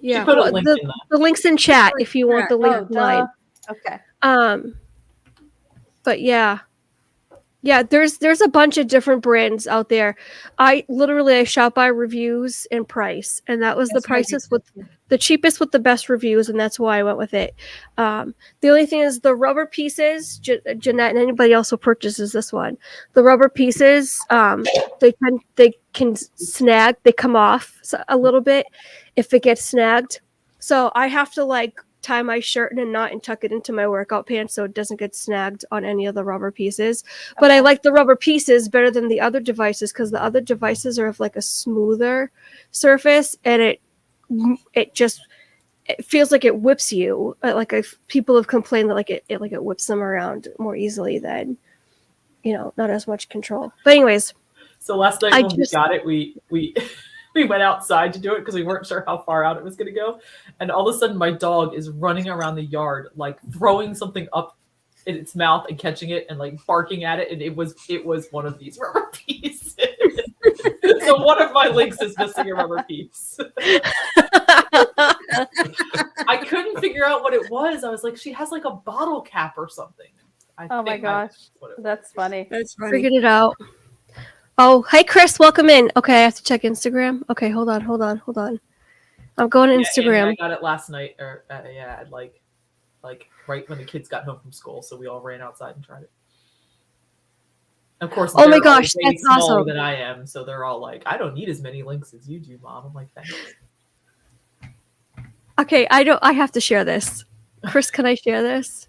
Yeah, put a well, link the, in that. the link's in chat if you want the link Oh, line. duh. Okay. But yeah, there's a bunch of different brands out there. I shop by reviews and price, and that was That's the what I do prices too. with the cheapest with the best reviews, and that's why I went with it. The only thing is the rubber pieces. Jeanette and anybody else who purchases this one, the rubber pieces, they can snag. They come off a little bit if it gets snagged. So I have to tie my shirt in a knot and tuck it into my workout pants so it doesn't get snagged on any of the rubber pieces. But I like the rubber pieces better than the other devices because the other devices are of a smoother surface, and it feels like it whips you. People have complained that it whips them around more easily than not as much control. But anyways, So last night I when we got it, we we went outside to do it because we weren't sure how far out it was going to go. And all of a sudden, my dog is running around the yard, throwing something up in its mouth and catching it and barking at it. And it was one of these rubber pieces. So one of my links is missing a rubber piece. I couldn't figure out what it was. I was like, she has a bottle cap or something. Oh my gosh. That's funny. That's funny. figured it out. Oh, hey Chris, welcome in. Okay, I have to check Instagram. Okay, hold on. I'm going to Yeah, Instagram. I got it last night, or right when the kids got home from school, so we all ran outside and tried it. Of course, Oh my they're all gosh, way that's smaller awesome. than I am, so they're all like, "I don't need as many links as you do, Mom." I'm like, "Thanks." Okay, I have to share this. Chris, can I share this?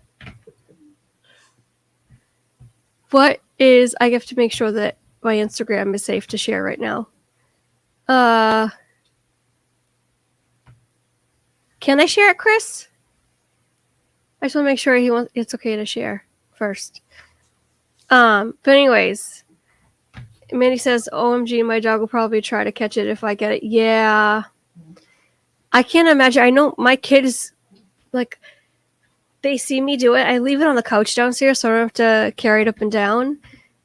I have to make sure that my Instagram is safe to share right now. Can I share it, Chris? I just want to make sure it's okay to share. first. But anyways, Mandy says, "OMG, my dog will probably try to catch it if I get it." Yeah, I can't imagine. I know my kids, like, they see me do it. I leave it on the couch downstairs, so I don't have to carry it up and down.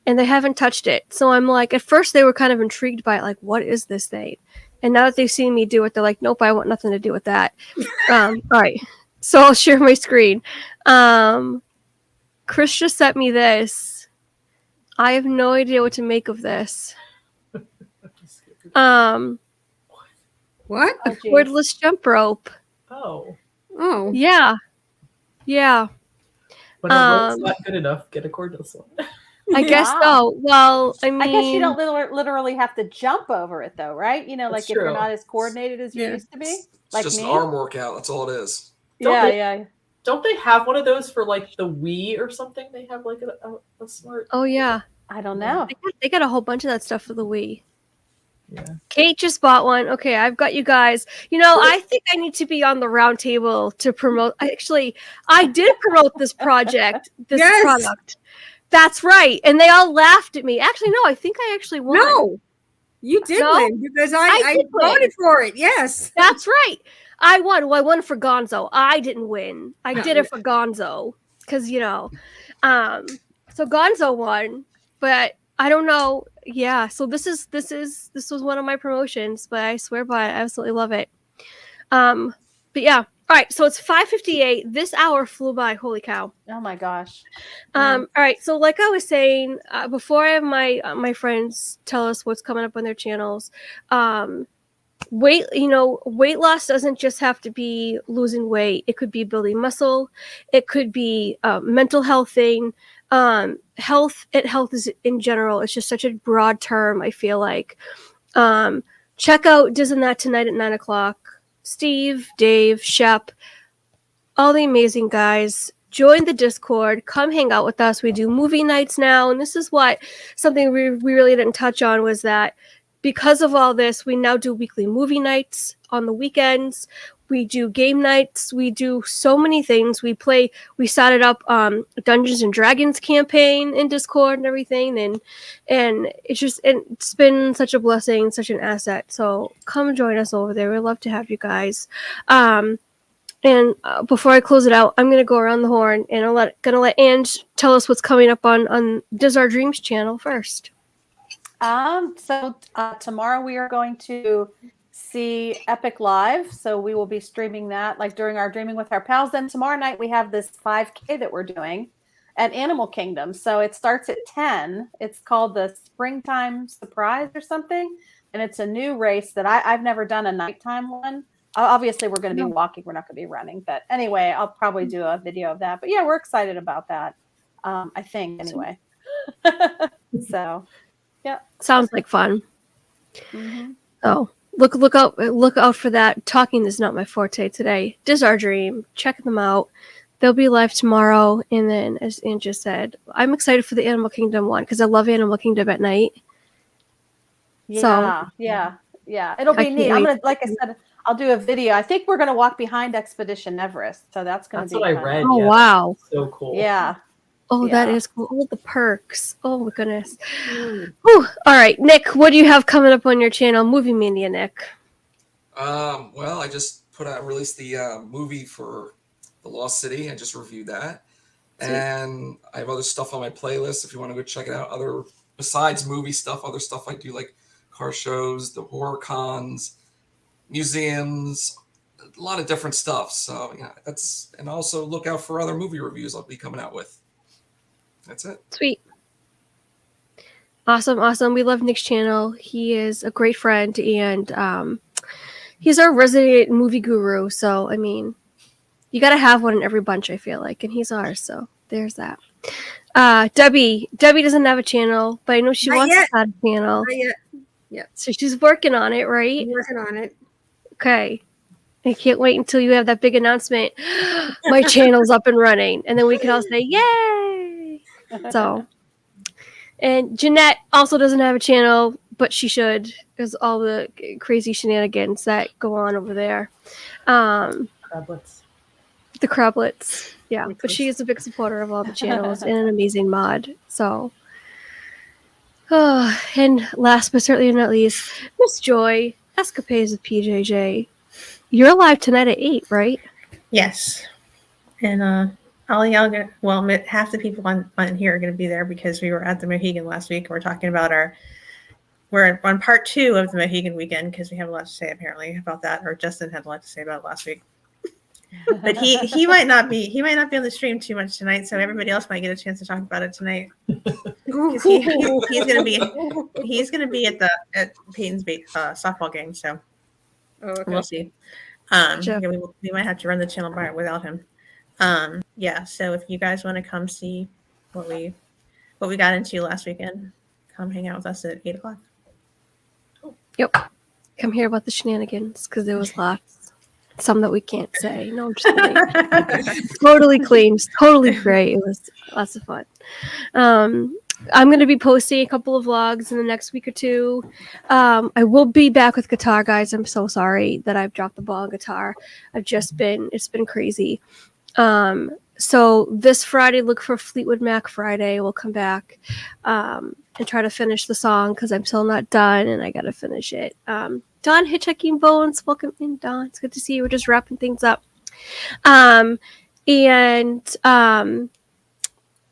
And they haven't touched it. So I'm like, at first they were kind of intrigued by it, like, what is this thing? And now that they've seen me do it, they're like, nope, I want nothing to do with that. All right. So I'll share my screen. Chris just sent me this. I have no idea what to make of this. What? Oh, A geez. cordless jump rope. Oh. Oh. Yeah. When a rope's not good enough, get a cordless one. I guess Wow. so. Well, I mean, I guess you don't literally have to jump over it, though, right? You know, That's like if you're true. not as coordinated as you Yeah. used to be, It's like just me. an arm workout. That's all it is. Yeah. Don't they have one of those for like the Wii or something? They have like a smart. Oh yeah, I don't know. they got a whole bunch of that stuff for the Wii. Yeah. Kate just bought one. Okay, I've got you guys. You know, I think I need to be on the round table to promote. Actually, I did promote this project, this Yes. product. That's right. And they all laughed at me. Actually, no, I think I actually won. No, you did No? win because I did win. voted for it. Yes. That's right. I won. Well, I won for Gonzo. I didn't win. I No. did it for Gonzo because so Gonzo won, but I don't know. Yeah. So this was one of my promotions, but I swear by it, I absolutely love it. But yeah. All right. So it's 5:58. This hour flew by. Holy cow. Oh my gosh. All right. So like I was saying, before I have my friends tell us what's coming up on their channels, weight loss doesn't just have to be losing weight. It could be building muscle. It could be mental health thing. Health is in general. It's just such a broad term. I feel like. Check out Diz and That tonight at 9:00. Steve, Dave, Shep, all the amazing guys. Join the Discord. Come hang out with us. We do movie nights now, and this is something we really didn't touch on was that because of all this, we now do weekly movie nights on the weekends. We do game nights. We do so many things. We started up Dungeons and Dragons campaign in Discord and everything, and it's been such a blessing, such an asset. So come join us over there. We'd love to have you guys. And before I close it out, I'm gonna go around the horn and I'm gonna let Ange tell us what's coming up on Does Our Dreams channel first. So tomorrow we are going to see Epic Live. So we will be streaming that like during our Dreaming with Our Pals. Then tomorrow night we have this 5K that we're doing at Animal Kingdom. So it starts at 10. It's called the Springtime Surprise or something. And it's a new race that I've never done a nighttime one. Obviously we're going to be walking. We're not going to be running. But anyway, I'll probably do a video of that. But yeah, we're excited about that. I think anyway. So yeah. Sounds like fun. Mm-hmm. Oh, look out for that. Talking is not my forte today. Does Our Dream. Check them out. They'll be live tomorrow. And then, as Anne just said, I'm excited for the Animal Kingdom one because I love Animal Kingdom at night. Yeah, it'll be neat. I'm gonna, like I said, I'll do a video. I think we're gonna walk behind Expedition Everest, so that's gonna be. That's what I fun. read. Oh Yeah. wow! So cool. Yeah. Oh, that Yeah. is cool. All the perks. Oh my goodness. Whew. All right, Nick, what do you have coming up on your channel? Movie Mania, Nick. Well, I just released the movie for The Lost City. I just reviewed that. And I have other stuff on my playlist if you want to go check it out. Besides movie stuff, other stuff I do like car shows, the horror cons, museums, a lot of different stuff. So yeah, and also look out for other movie reviews I'll be coming out with. That's it. Sweet. Awesome. We love Nick's channel. He is a great friend and he's our resident movie guru. So I mean, you gotta have one in every bunch, I feel like, and he's ours, so there's that. Debbie doesn't have a channel, but I know she wants to have a channel. Not yet. Yeah. So she's working on it, right? I'm working on it. Okay. I can't wait until you have that big announcement. My channel's up and running. And then we can all say, yay! So, and Jeanette also doesn't have a channel, but she should, because all the crazy shenanigans that go on over there. Crablets. The Crablets. Yeah, which but she was- is a big supporter of all the channels and an amazing mod. So, and last but certainly not least, Miss Joy, Escapades with PJJ. You're live tonight at 8, right? Yes. And all y'all get half the people on here are going to be there because we were at the Mohegan last week. We're talking about we're on part 2 of the Mohegan weekend because we have a lot to say apparently about that, or Justin had a lot to say about it last week. But he might not be on the stream too much tonight, so everybody else might get a chance to talk about it tonight. Because he's gonna be at Peyton's softball game, so Oh, okay. we'll see. Gotcha. Yeah, we might have to run the channel by without him. Yeah, so if you guys want to come see what we got into last weekend, come hang out with us at 8:00. Yep. Come hear about the shenanigans because there was lots. Some that we can't say. No, I'm just kidding. Totally clean. Totally great. It was lots of fun. I'm going to be posting a couple of vlogs in the next week or two. I will be back with guitar, guys. I'm so sorry that I've dropped the ball on guitar. It's been crazy. So this Friday, look for Fleetwood Mac Friday. We'll come back and try to finish the song because I'm still not done and I got to finish it. Dawn Hitchhiking Bones, welcome in, Dawn. It's good to see you. We're just wrapping things up. And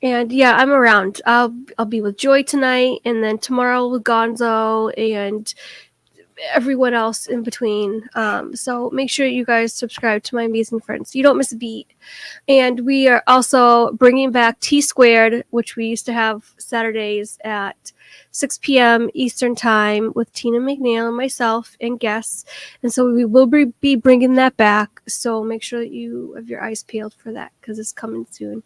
yeah, I'm around. I'll be with Joy tonight, and then tomorrow with Gonzo and everyone else in between. So make sure you guys subscribe to my amazing friends so you don't miss a beat. And we are also bringing back T Squared, which we used to have Saturdays at 6 p.m. Eastern Time with Tina McNeil and myself and guests. And so we will be bringing that back. So make sure that you have your eyes peeled for that because it's coming soon.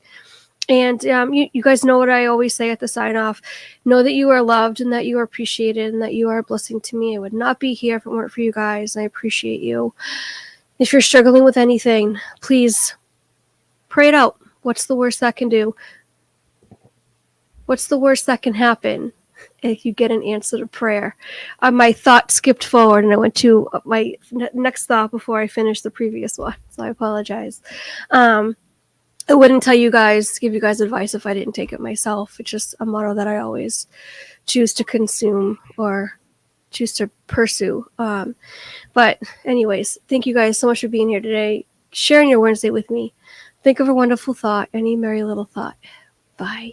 And you guys know what I always say at the sign off. Know that you are loved and that you are appreciated and that you are a blessing to me. I would not be here if it weren't for you guys. And I appreciate you. If you're struggling with anything, please pray it out. What's the worst that can do? What's the worst that can happen if you get an answer to prayer? My thought skipped forward and I went to my next thought before I finished the previous one. So I apologize. I wouldn't give you guys advice if I didn't take it myself. It's just a motto that I always choose to consume or choose to pursue. But anyways, thank you guys so much for being here today, sharing your Wednesday with me. Think of a wonderful thought, any merry little thought. Bye.